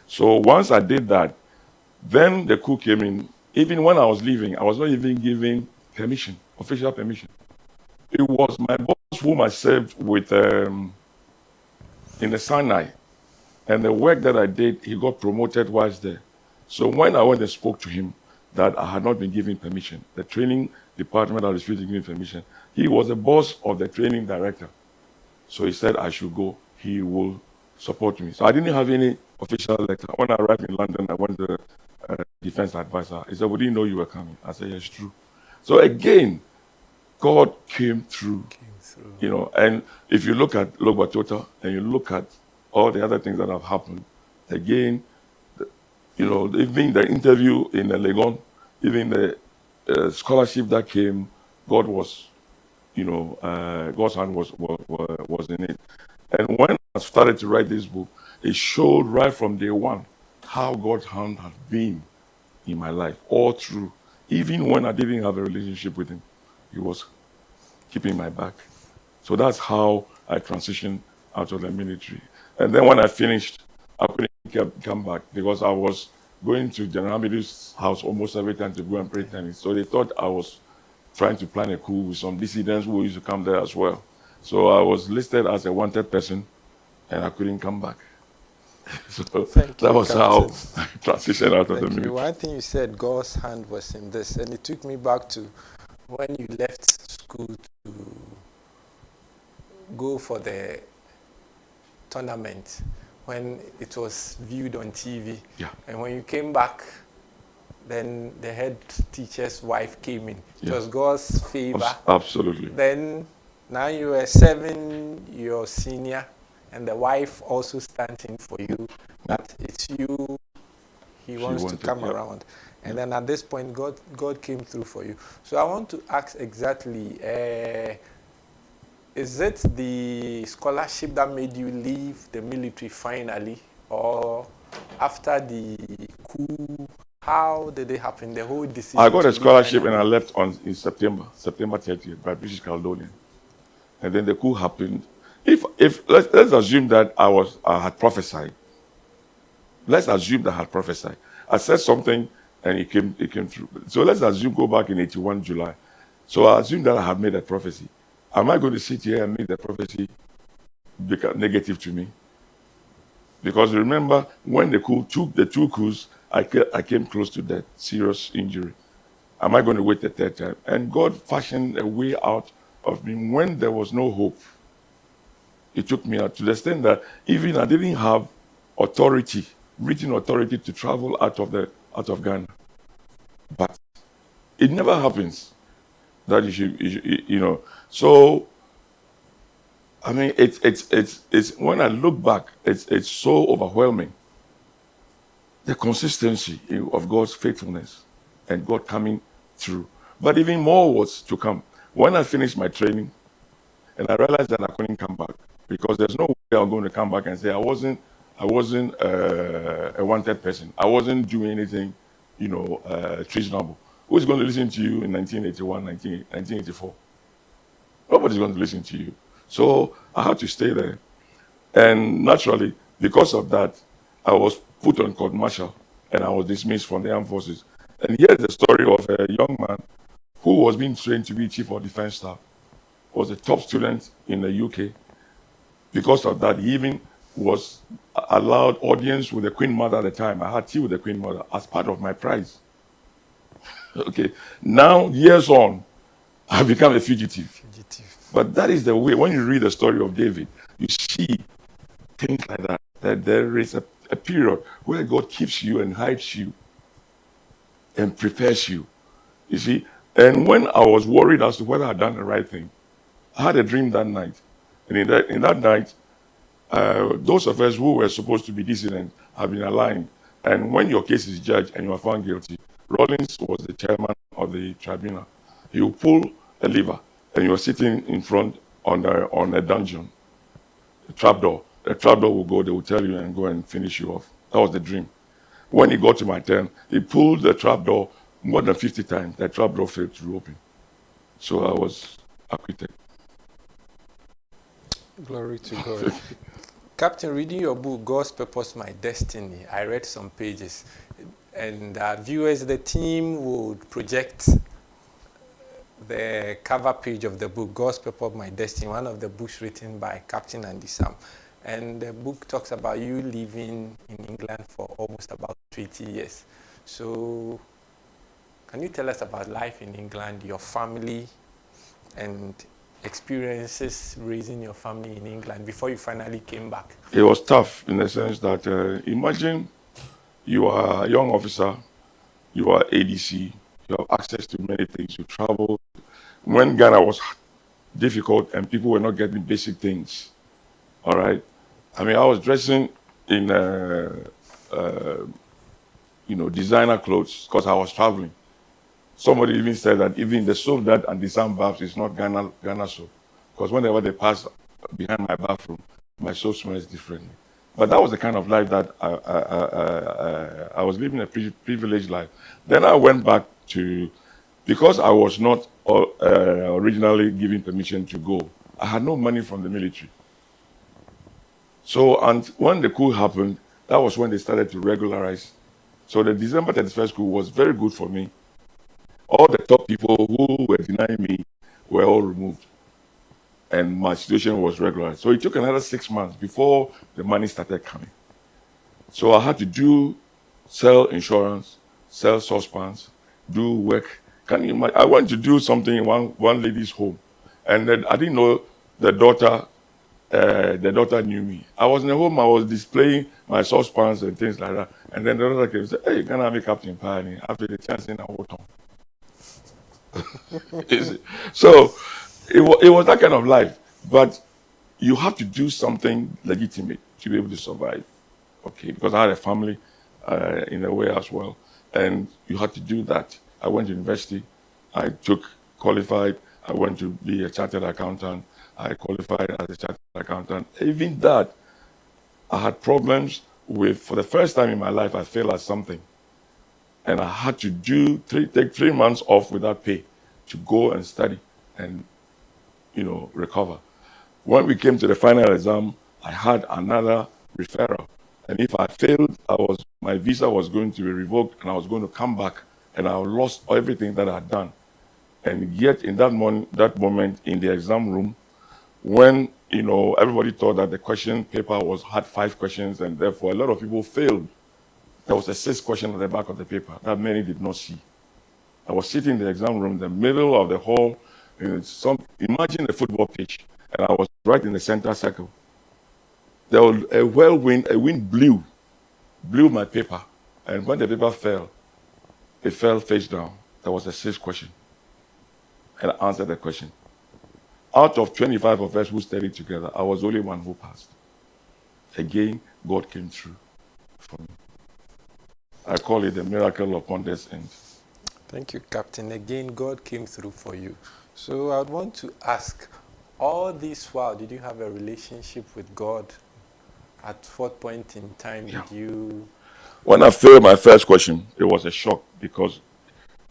[SPEAKER 2] So once I did that, then the coup came in. Even when I was leaving, I was not even given permission, official permission. It was my boss whom I served with in the Sinai, and the work that I did, he got promoted whilst there. So when I went and spoke to him that I had not been given permission, the training department had refused to give me permission. He was the boss of the training director. So he said I should go. He will support me. So I didn't have any official letter. When I arrived in London, I went to the defense advisor. He said, we didn't know you were coming. I said, yes, true. So again, God came through. And if you look at Logbatota and you look at all the other things that have happened, again, even the interview in Legon, even the scholarship that came, God was, God's hand was in it. And when I started to write this book, it showed right from day one how God's hand had been in my life, all through. Even when I didn't have a relationship with him, he was keeping my back. So that's how I transitioned out of the military. And then when I finished, I couldn't come back because I was going to General Hamidu's house almost every time to go and play tennis. So they thought I was trying to plan a coup with some dissidents who used to come there as well. So I was listed as a wanted person, and I couldn't come back. So that was how I transitioned out of the military.
[SPEAKER 1] One thing you said, God's hand was in this, and it took me back to when you left school to go for the tournament, when it was viewed on TV.
[SPEAKER 2] Yeah.
[SPEAKER 1] And when you came back, then the head teacher's wife came in. It was God's favor.
[SPEAKER 2] Absolutely.
[SPEAKER 1] Then now you are 7, you're senior, and the wife also stands in for you. That it's you he wants to come around. And then at this point, God came through for you. So I want to ask exactly, is it the scholarship that made you leave the military finally, or after the coup? How did it happen? The whole decision.
[SPEAKER 2] I got a scholarship and I left in September 30th by British Caledonian, and then the coup happened. If let's assume that I had prophesied. Let's assume that I had prophesied. I said something and it came through. So let's assume go back in 81 July. So I assume that I have made a prophecy. Am I going to sit here and make the prophecy become negative to me? Because remember, when the coup took the 2 coups, I came close to death, serious injury. Am I going to wait the 3rd time? And God fashioned a way out of me when there was no hope. He took me out to the extent that even I didn't have authority, written authority to travel out of Ghana. But it never happens that you should. So I mean, it's when I look back, it's so overwhelming. The consistency of God's faithfulness and God coming through. But even more was to come. When I finished my training and I realized that I couldn't come back because there's no way I'm going to come back and say I wasn't a wanted person. I wasn't doing anything, treasonable. Who's going to listen to you in 1981, 1984? Nobody's going to listen to you. So I had to stay there. And naturally, because of that, I was put on court martial and I was dismissed from the armed forces. And here's the story of a young man who was being trained to be chief of defense staff, was a top student in the UK. Because of that, he even was allowed audience with the Queen Mother at the time. I had tea with the Queen Mother as part of my prize. Okay, now years on, I've become a fugitive. But that is the way, when you read the story of David, you see things like that, that there is a period where God keeps you and hides you and prepares you. You see, and when I was worried as to whether I'd done the right thing, I had a dream that night. And in that night, those of us who were supposed to be dissident have been aligned. And when your case is judged and you are found guilty, Rollins was the chairman of the tribunal. He will pull a lever and you're sitting in front on a dungeon, a trapdoor. The trapdoor will go, they will tell you and go and finish you off. That was the dream. When he got to my turn, he pulled the trapdoor more than 50 times. The trapdoor failed to open. So I was acquitted.
[SPEAKER 1] Glory to God. Captain, reading your book, God's Purpose, My Destiny, I read some pages. And viewers, the team would project the cover page of the book, God's Purpose, My Destiny, one of the books written by Captain Andy Sam. And the book talks about you living in England for almost about 20 years. So can you tell us about life in England, your family, and experiences raising your family in England before you finally came back?
[SPEAKER 2] It was tough in the sense that imagine you are a young officer, you are ADC, you have access to many things, you travel. When Ghana was difficult and people were not getting basic things, all right? I mean, I was dressing in, designer clothes because I was traveling. Somebody even said that even the soap that Andy Sam baths is not Ghana soap. Because whenever they pass behind my bathroom, my soap smells differently. But that was the kind of life that I was living, a privileged life. Then I went back to, because I was not originally given permission to go, I had no money from the military. So, and when the coup happened, that was when they started to regularize. So the December 31st coup was very good for me. All the top people who were denying me were all removed. And my situation was regularized. So it took another 6 months before the money started coming. So I had to sell insurance, sell saucepans, do work. Can you imagine? I went to do something in one lady's home. And then I didn't know the daughter knew me. I was in the home, I was displaying my saucepans and things like that. And then the daughter came and said, "Hey, can I be Captain Pioneer?" After the chance in our town. So it was that kind of life. But you have to do something legitimate to be able to survive. Okay, because I had a family in a way as well. And you had to do that. I went to university. I qualified. I went to be a chartered accountant. I qualified as a chartered accountant. Even that, I had problems with, for the first time in my life, I failed at something. And I had to take 3 months off without pay to go and study and, recover. When we came to the final exam, I had another referral. And if I failed, my visa was going to be revoked and I was going to come back and I lost everything that I had done. And yet in that moment in the exam room, when, everybody thought that the question paper had 5 questions and therefore a lot of people failed, there was a 6th question at the back of the paper that many did not see. I was sitting in the exam room, the middle of the hall, imagine a football pitch, and I was right in the center circle. There was a wind blew my paper, and when the paper fell, it fell face down. There was a 6th question, and I answered the question. Out of 25 of us who studied together, I was the only one who passed. Again, God came through for me. I call it the miracle upon this end.
[SPEAKER 1] Thank you, Captain. Again, God came through for you. So I would want to ask, all this while, did you have a relationship with God? At what point in time did you...
[SPEAKER 2] When I failed my first question, it was a shock because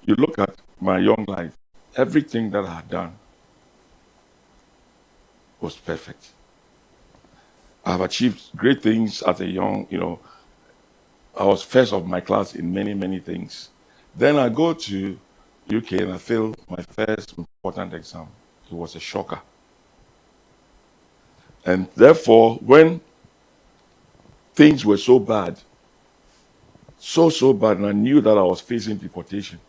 [SPEAKER 2] you look at my young life, everything that I had done was perfect. I have achieved great things as a young, I was first of my class in many, many things. Then I go to UK and I failed my first important exam. It was a shocker. And therefore, when things were so bad, so bad, and I knew that I was facing deportation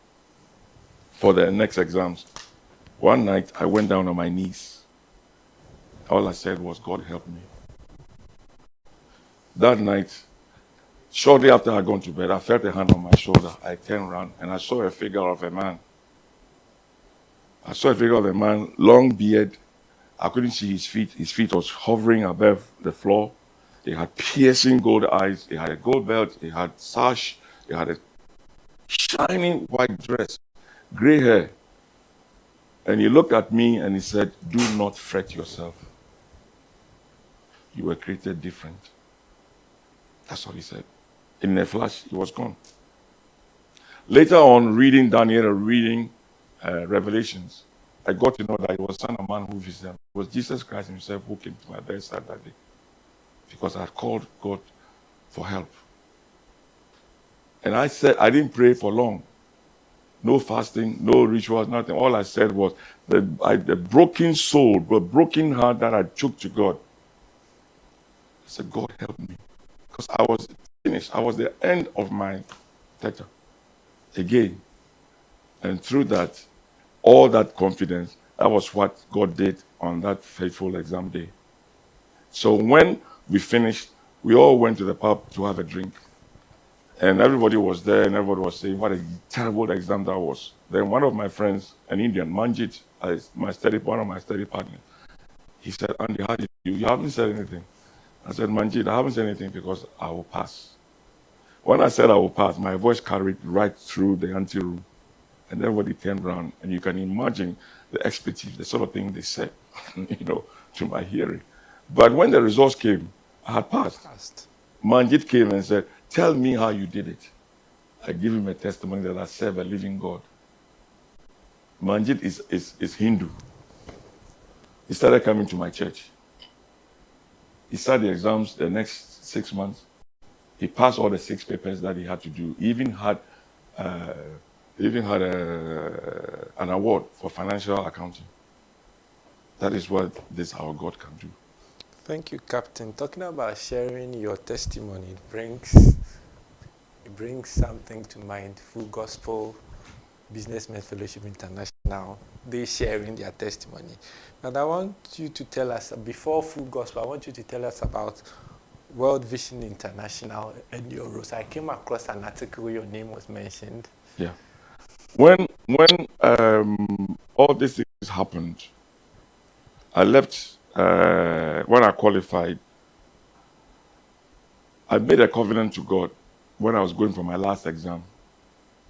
[SPEAKER 2] for the next exams, one night I went down on my knees. All I said was, God help me. That night, shortly after I had gone to bed, I felt a hand on my shoulder. I turned around and I saw a figure of a man. I saw a figure of a man, long beard. I couldn't see his feet. His feet was hovering above the floor. He had piercing gold eyes. He had a gold belt. He had sash. He had a shining white dress, gray hair. And he looked at me and he said, do not fret yourself. You were created different. That's what he said. In a flash, he was gone. Later on, reading Daniel, reading Revelations, I got to know that it was Son of Man who visited him. It was Jesus Christ himself who came to my bedside that day. Because I had called God for help. And I said, I didn't pray for long. No fasting, no rituals, nothing. All I said was, the broken soul, the broken heart that I took to God. I said, God help me. Because I was finished. I was the end of my tether. Again. And through that, all that confidence, that was what God did on that faithful exam day. So when we finished, we all went to the pub to have a drink. And everybody was there and everybody was saying what a terrible exam that was. Then one of my friends, an Indian, Manjit, one of my study partners, he said, Andy, how did you? You haven't said anything. I said, Manjit, I haven't said anything because I will pass. When I said I will pass, my voice carried right through the anteroom. And everybody turned around, and you can imagine the expertise, the sort of thing they said, to my hearing. But when the results came, I had passed. Manjit came and said, tell me how you did it. I give him a testimony that I serve a living God. Manjit is Hindu. He started coming to my church. He started the exams the next 6 months. He passed all the 6 papers that he had to do. He even had an award for financial accounting. That is what our God can do.
[SPEAKER 1] Thank you, Captain. Talking about sharing your testimony, it brings something to mind. Full Gospel Businessmen Fellowship International, they sharing their testimony. And I want you to tell us, before Full Gospel, I want you to tell us about World Vision International and your role. So I came across an article where your name was mentioned.
[SPEAKER 2] Yeah. When all these things happened, I left. When I qualified, I made a covenant to God when I was going for my last exam,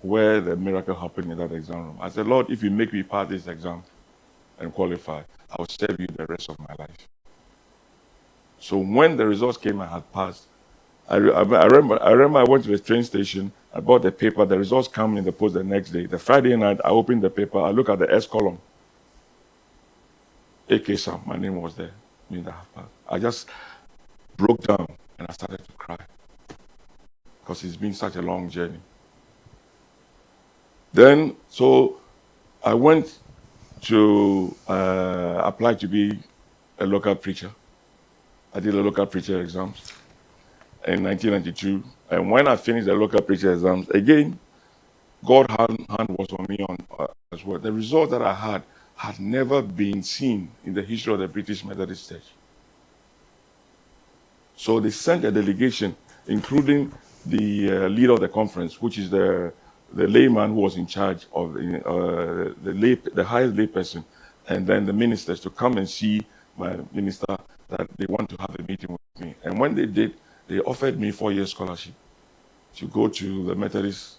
[SPEAKER 2] where the miracle happened in that exam room. I said, Lord, if you make me pass this exam and qualify, I will serve you the rest of my life. So when the results came, I had passed. I remember I went to the train station, I bought the paper, the results come in the post the next day. The Friday night, I opened the paper, I look at the S column. AK Sam, my name was there. I just broke down and I started to cry. Because it's been such a long journey. Then, so I went to apply to be a local preacher. I did a local preacher exams in 1992. And when I finished the local preacher exams, again, God's hand was on me as well. The result that I had never been seen in the history of the British Methodist Church. So they sent a delegation, including the leader of the conference, which is the layman who was in charge of the highest lay person. and then the ministers to come and see my minister that they want to have a meeting with me. And when they did, they offered me 4-year scholarship to go to the Methodist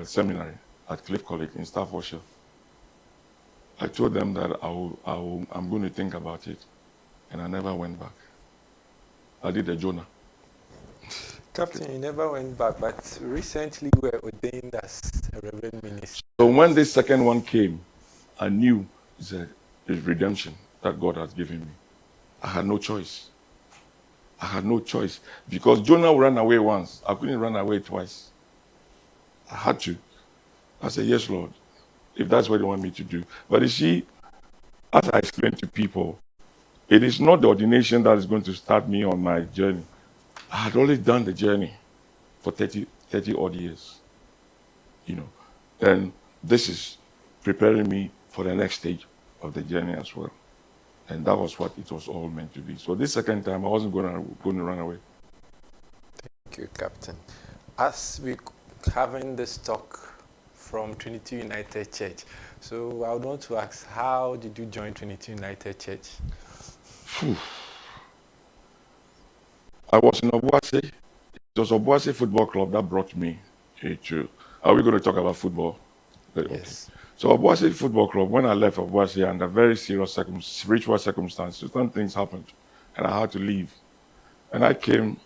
[SPEAKER 2] seminary at Cliff College in Staffordshire. I told them that I'm going to think about it, and I never went back. I did a Jonah.
[SPEAKER 1] Captain, you never went back, but recently you were ordained as a Reverend Minister.
[SPEAKER 2] So when this second one came, I knew it's redemption that God has given me. I had no choice. I had no choice. Because Jonah ran away once. I couldn't run away twice. I had to. I said, yes, Lord, if that's what you want me to do. But you see, as I explained to people, it is not the ordination that is going to start me on my journey. I had already done the journey for 30 odd years. And this is preparing me for the next stage of the journey as well. And that was what it was all meant to be. So this second time, I wasn't going to run away.
[SPEAKER 1] Thank you, Captain. As we having this talk from Trinity United Church, so I would want to ask, how did you join Trinity United Church?
[SPEAKER 2] I was in Obuasi. It was Obuasi Football Club that brought me to. Are we going to talk about football?
[SPEAKER 1] Yes.
[SPEAKER 2] Okay. So Obuasi Football Club, when I left Obuasi under very serious spiritual circumstances, certain things happened, and I had to leave. And I came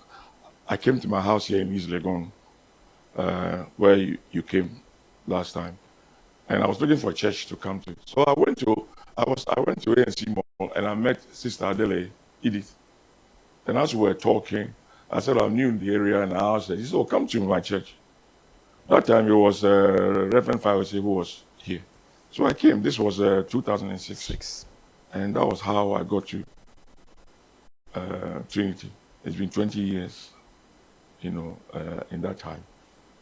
[SPEAKER 2] to my house here in East Legon, where you came last time, and I was looking for a church to come to. So I went to ANC Mall, and I met Sister Adele Edith. And as we were talking, I said I'm new in the area, and I asked her. She said, "Oh, come to my church." That time it was Reverend Fayose who was here. So I came. This was 2006. And that was how I got to Trinity. It's been 20 years, in that time.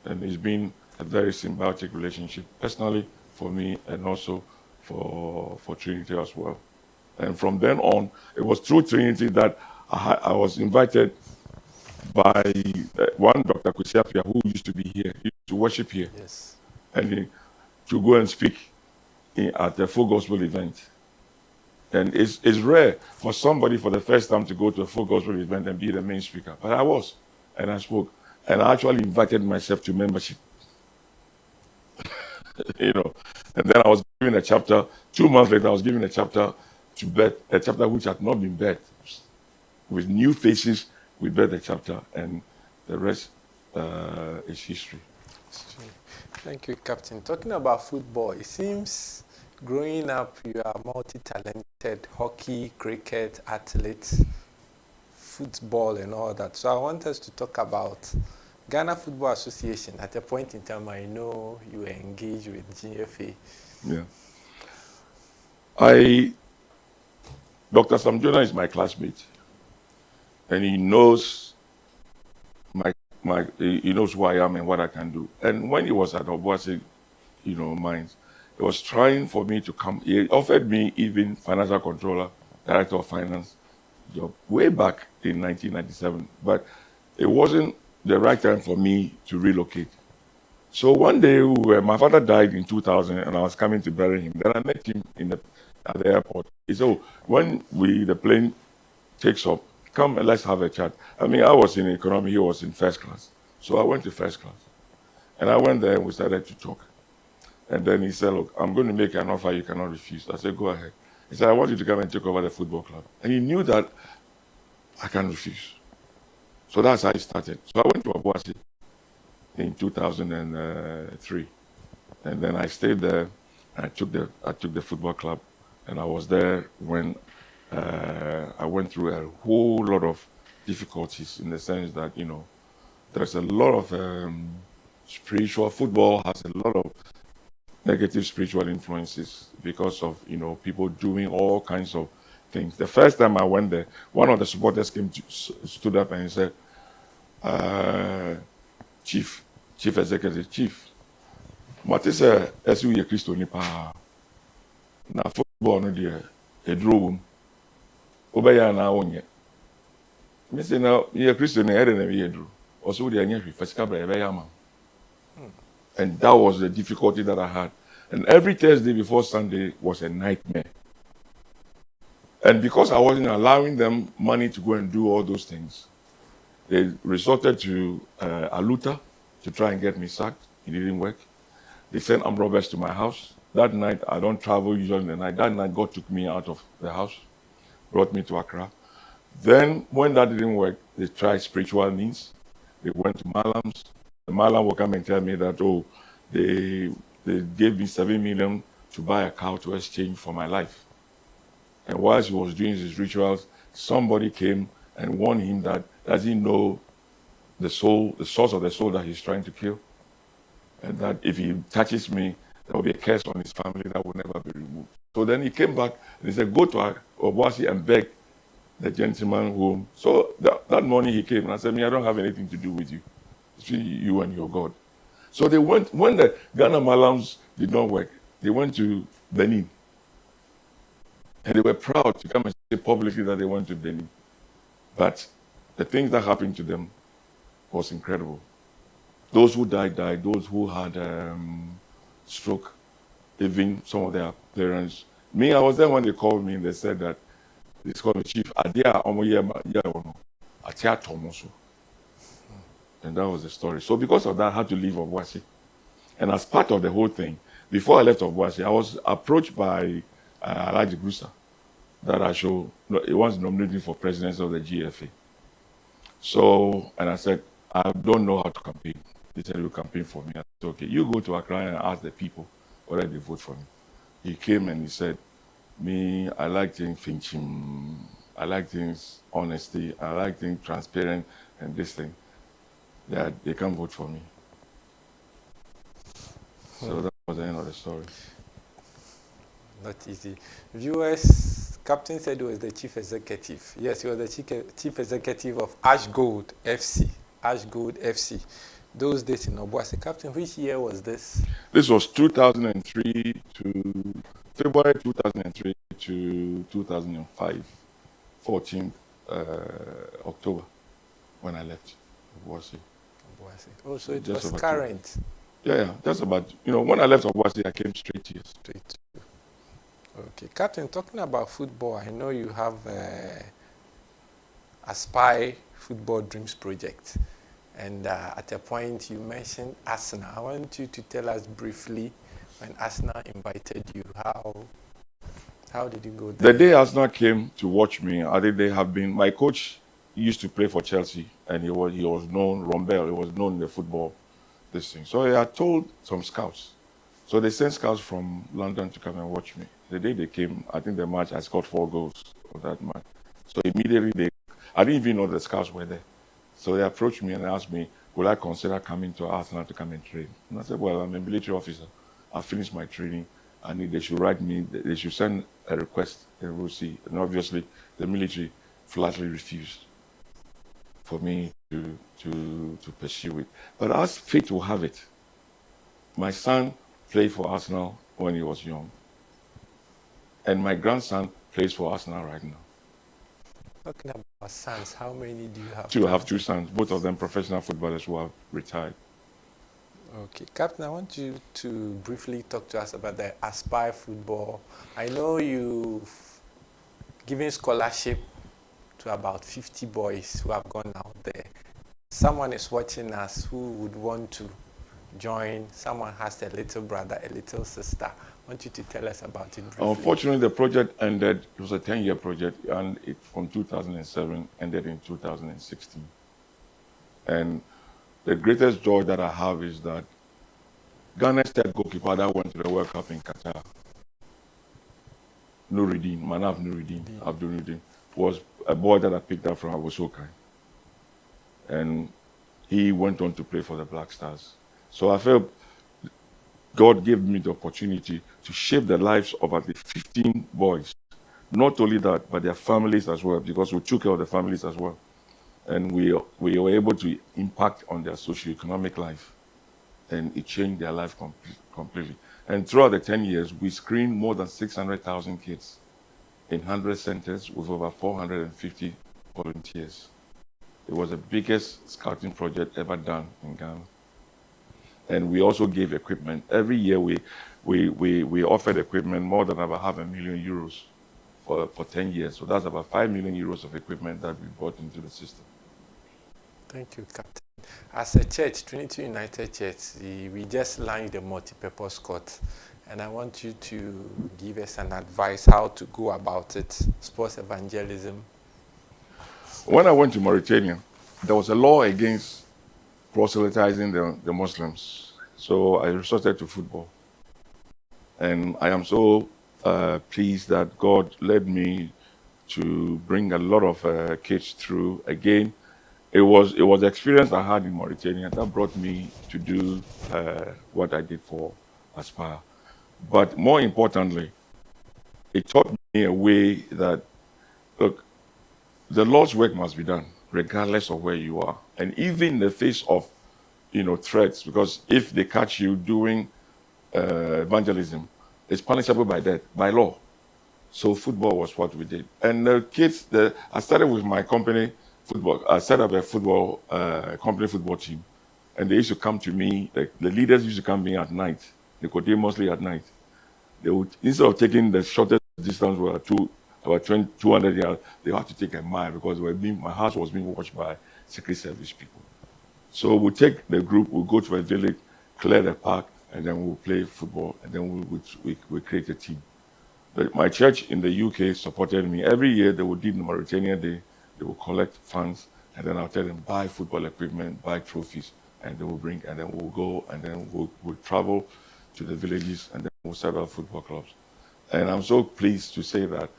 [SPEAKER 2] And it's been a very symbiotic relationship, personally for me and also for Trinity as well. And from then on, it was through Trinity that I was invited by one Dr. Kusiapia, who used to be here, he used to worship here.
[SPEAKER 1] Yes.
[SPEAKER 2] And to go and speak at a full gospel event. And it's rare for somebody for the first time to go to a full gospel event and be the main speaker. But I was, and I spoke. And I actually invited myself to membership. And then I was given a chapter. 2 months later, I was given a chapter to birth, a chapter which had not been birthed. With new faces, we birthed the chapter, and the rest is history.
[SPEAKER 1] Thank you, Captain. Talking about football, it seems growing up you are multi-talented: hockey, cricket, athlete, football, and all that. So I want us to talk about Ghana Football Association. At a point in time, I know you were engaged with GFA.
[SPEAKER 2] Yeah. Dr. Sam Jonah is my classmate, and he knows he knows who I am and what I can do. And when he was at Obuasi, Mines, he was trying for me to come. He offered me even financial controller, director of finance job way back in 1997, but it wasn't the right time for me to relocate. So one day, my father died in 2000, and I was coming to bury him. Then I met him at the airport. He said, "Oh, when the plane takes off, come and let's have a chat." I mean, I was in economy, he was in first class. So I went to first class. And I went there and we started to talk. And then he said, "Look, I'm going to make an offer you cannot refuse." I said, "Go ahead." He said, "I want you to come and take over the football club." And he knew that I can't refuse. So that's how it started. So I went to Obuasi in 2003. And then I stayed there. And I took the football club. And I was there when I went through a whole lot of difficulties, in the sense that, there's a lot of spiritual football has a lot of negative spiritual influences because of, people doing all kinds of things. The first time I went there, one of the supporters stood up and he said, Chief Executive, Chief, what is a Christo nipa? Na football no dear, a drum. Obaya na onye. Me say now, you're Christian, I don't know. Also, the Anya Fascabra, and that was the difficulty that I had. And every Thursday before Sunday was a nightmare. And because I wasn't allowing them money to go and do all those things, they resorted to Aluta to try and get me sacked. It didn't work. They sent armed robbers to my house. That night, I don't travel usually in the night. That night, God took me out of the house, brought me to Accra. Then, when that didn't work, they tried spiritual means. They went to Malams. The Malam will come and tell me that, oh, they gave me 7 million to buy a cow to exchange for my life. And whilst he was doing his rituals, somebody came and warned him that does he know the soul, the source of the soul that he's trying to kill? And that if he touches me, there will be a curse on his family that will never be removed. So then he came back and he said, go to Obuasi and beg the gentleman home. So that morning he came and I said, I don't have anything to do with you. It's you and your God. So they went, when the Ghana Malams did not work, they went to Benin. And they were proud to come and say publicly that they went to Benin. But the things that happened to them was incredible. Those who died. Those who had stroke, even some of their parents. Me, I was there when they called me and they said that, it's called the chief. And that was the story. So because of that, I had to leave Obuasi. And as part of the whole thing, before I left Obuasi, I was approached by Alhaji Gusa that he wants to nominate me for presidency of the GFA. So, and I said, I don't know how to campaign. They said, you campaign for me. I said, okay, you go to Accra and ask the people whether they vote for me. He came and he said, me, I like things finching, I like things honesty, I like things transparent, and this thing, that they can't vote for me. So that was the end of the story.
[SPEAKER 1] Not easy. Viewers, Captain said he was the chief executive. Yes, he was the chief executive of Ash Gold FC. Ash Gold FC. Those days in Obuasi. Captain, which year was this?
[SPEAKER 2] This was 2003 to February 2003 to 2005, 14th October, when I left Obuasi.
[SPEAKER 1] Oh, so it was current.
[SPEAKER 2] Yeah, that's about, when I left Obuasi, I came straight here.
[SPEAKER 1] Okay, Captain, talking about football, I know you have Aspire Football Dreams project. And at a point you mentioned Arsenal. I want you to tell us briefly when Arsenal invited you, how did you go there?
[SPEAKER 2] The day Arsenal came to watch me, I think they have been, my coach used to play for Chelsea and he was known, Rombell, he was known in the football, this thing. So I had told some scouts. So they sent scouts from London to come and watch me. The day they came, I think the match, I scored 4 goals of that match. So immediately I didn't even know the scouts were there. So they approached me and asked me, would I consider coming to Arsenal to come and train? And I said, well, I'm a military officer. I finished my training. They should write me, they should send a request and we'll see. And obviously, the military flatly refused for me to pursue it. But as fate will have it, my son played for Arsenal when he was young. And my grandson plays for Arsenal right now.
[SPEAKER 1] Talking about sons, how many do you have?
[SPEAKER 2] I have 2 sons, both of them professional footballers who are retired.
[SPEAKER 1] Okay, Captain, I want you to briefly talk to us about the Aspire Football. I know you've given scholarship to about 50 boys who have gone out there. Someone is watching us who would want to join. Someone has a little brother, a little sister. I want you to tell us about it briefly.
[SPEAKER 2] Unfortunately, the project ended. It was a 10-year project, and it from 2007 ended in 2016. And the greatest joy that I have is that Ghana's third goalkeeper that went to the World Cup in Qatar, Manaf Nuruddin, Abdul Nuruddin, was a boy that I picked up from Abosokai. And he went on to play for the Black Stars. So I felt God gave me the opportunity to shape the lives of at least 15 boys. Not only that, but their families as well, because we took care of the families as well. And we were able to impact on their socio-economic life. And it changed their life completely. And throughout the 10 years, we screened more than 600,000 kids in 100 centers with over 450 volunteers. It was the biggest scouting project ever done in Ghana. And we also gave equipment. Every year we offered equipment more than about €500,000 for 10 years. So that's about €5 million of equipment that we brought into the system.
[SPEAKER 1] Thank you, Captain. As a church, Trinity United Church, we just launched a multi-purpose court, and I want you to give us an advice how to go about it, sports evangelism.
[SPEAKER 2] When I went to Mauritania, there was a law against proselytizing the Muslims. So I resorted to football. And I am so pleased that God led me to bring a lot of kids through. Again, it was the experience I had in Mauritania that brought me to do what I did for Aspire. But more importantly, it taught me a way that, look, the Lord's work must be done, regardless of where you are. And even in the face of, threats, because if they catch you doing evangelism, it's punishable by death, by law. So football was what we did. And the kids, I started with my company, football. I set up a football, company football team. And they used to come to me, the leaders used to come to me at night. They could do mostly at night. They would, instead of taking the shortest distance, about 200 yards, they had to take a mile because my house was being watched by Secret Service people. So we take the group, we go to a village, clear the park, and then we'll play football, and then we create a team. My church in the UK supported me. Every year they would do the Mauritania Day, they would collect funds, and then I'll tell them, buy football equipment, buy trophies, and they will bring, and then we'll go, and then we'll travel to the villages, and then we'll set up football clubs. And I'm so pleased to say that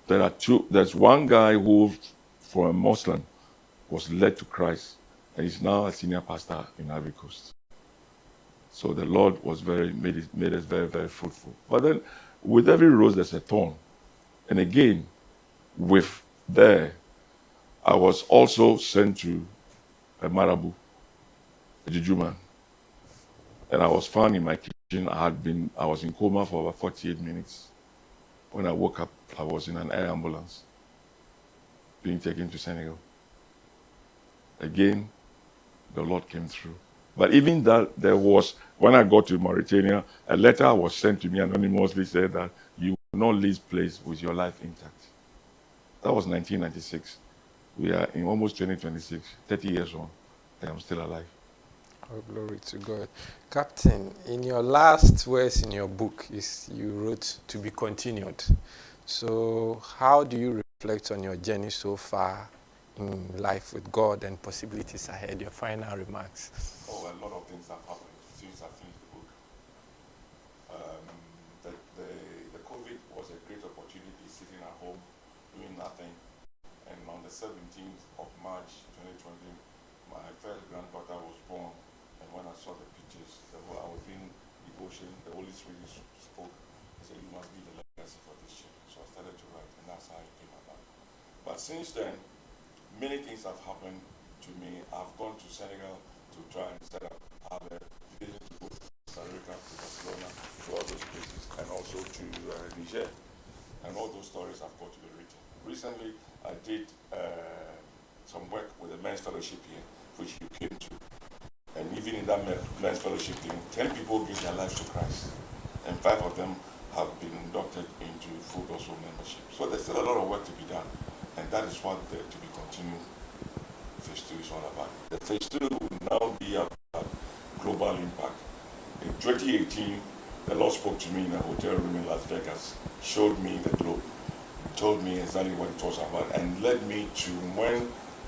[SPEAKER 2] there's one guy who, for a Muslim, was led to Christ, and he's now a senior pastor in Ivory Coast. So the Lord was made us very, very fruitful. But then, with every rose, there's a thorn. And again, I was also sent to a Marabu, a Juju man. And I was found in my kitchen. I was in coma for about 48 minutes. When I woke up, I was in an air ambulance, being taken to Senegal. Again, the Lord came through. But even that, when I got to Mauritania, a letter was sent to me anonymously, said that you will not leave place with your life intact. That was 1996. We are in almost 2026, 30 years on, and I'm still alive.
[SPEAKER 1] Oh, glory to God. Captain, in your last words in your book, you wrote to be continued. So how do you reflect on your journey so far in life with God and possibilities ahead? Your final remarks.
[SPEAKER 2] Oh, a lot of things have happened since I finished the book. The COVID was a great opportunity, sitting at home, doing nothing. And on the 17th of March 2020, my first granddaughter was born. And when I saw the pictures, I was in devotion, the Holy Spirit spoke. I said, you must be the legacy for this church. So I started to write, and that's how it came about. But since then, many things have happened to me. I've gone to Senegal to try and set up other villages to go to Costa Rica, to Barcelona, to all those places, and also to Niger. And all those stories have got to be written. Recently, I did some work with the Men's Fellowship here, which you came to. And even in that Men's Fellowship thing, 10 people gave their lives to Christ. And 5 of them have been inducted into full gospel membership. So there's still a lot of work to be done. And that is what the To Be Continued Phase 2 is all about. The Phase 2 will now be about global impact. In 2018, the Lord spoke to me in a hotel room in Las Vegas, showed me the globe, told me exactly what it was about, and led me to when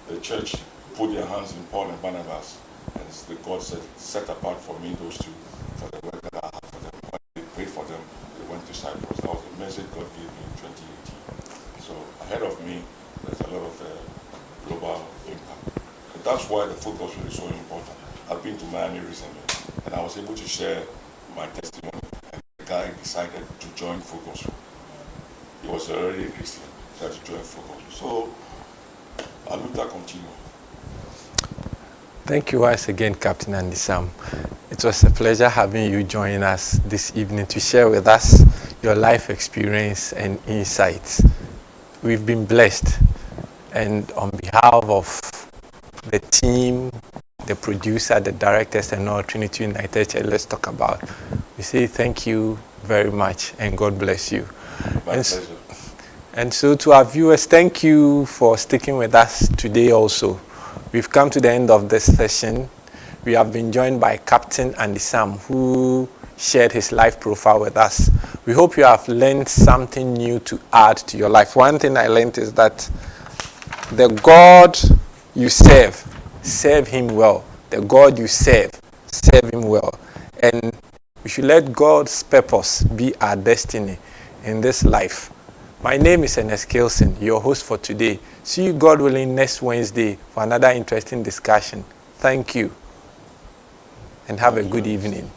[SPEAKER 2] the church put their hands in Paul and Barnabas, and God said, set apart for me those two for the work that I have for them. When they prayed for them, they went to Cyprus. That was the message God gave me in 2018. So ahead of me, there's a lot of global impact. And that's why the food gospel is so important. I've been to Miami recently, and I was able to share my testimony, and the guy decided to join food gospel. He was already a Christian, decided to join food gospel. So Aluta continue.
[SPEAKER 1] Thank you once again, Captain Andy Sam. It was a pleasure having you join us this evening to share with us your life experience and insights. We've been blessed, and on behalf of the team, the producer, the directors, and all Trinity United Church, Let's Talk About. We say thank you very much, and God bless you. And so to our viewers, thank you for sticking with us today also. We've come to the end of this session. We have been joined by Captain Andy Sam, who shared his life profile with us. We hope you have learned something new to add to your life. One thing I learned is that the God you serve him well. The God you serve him well. And we should let God's purpose be our destiny in this life. My name is Enes Kilson, your host for today. See you, God willing, next Wednesday for another interesting discussion. Thank you, and have a good evening.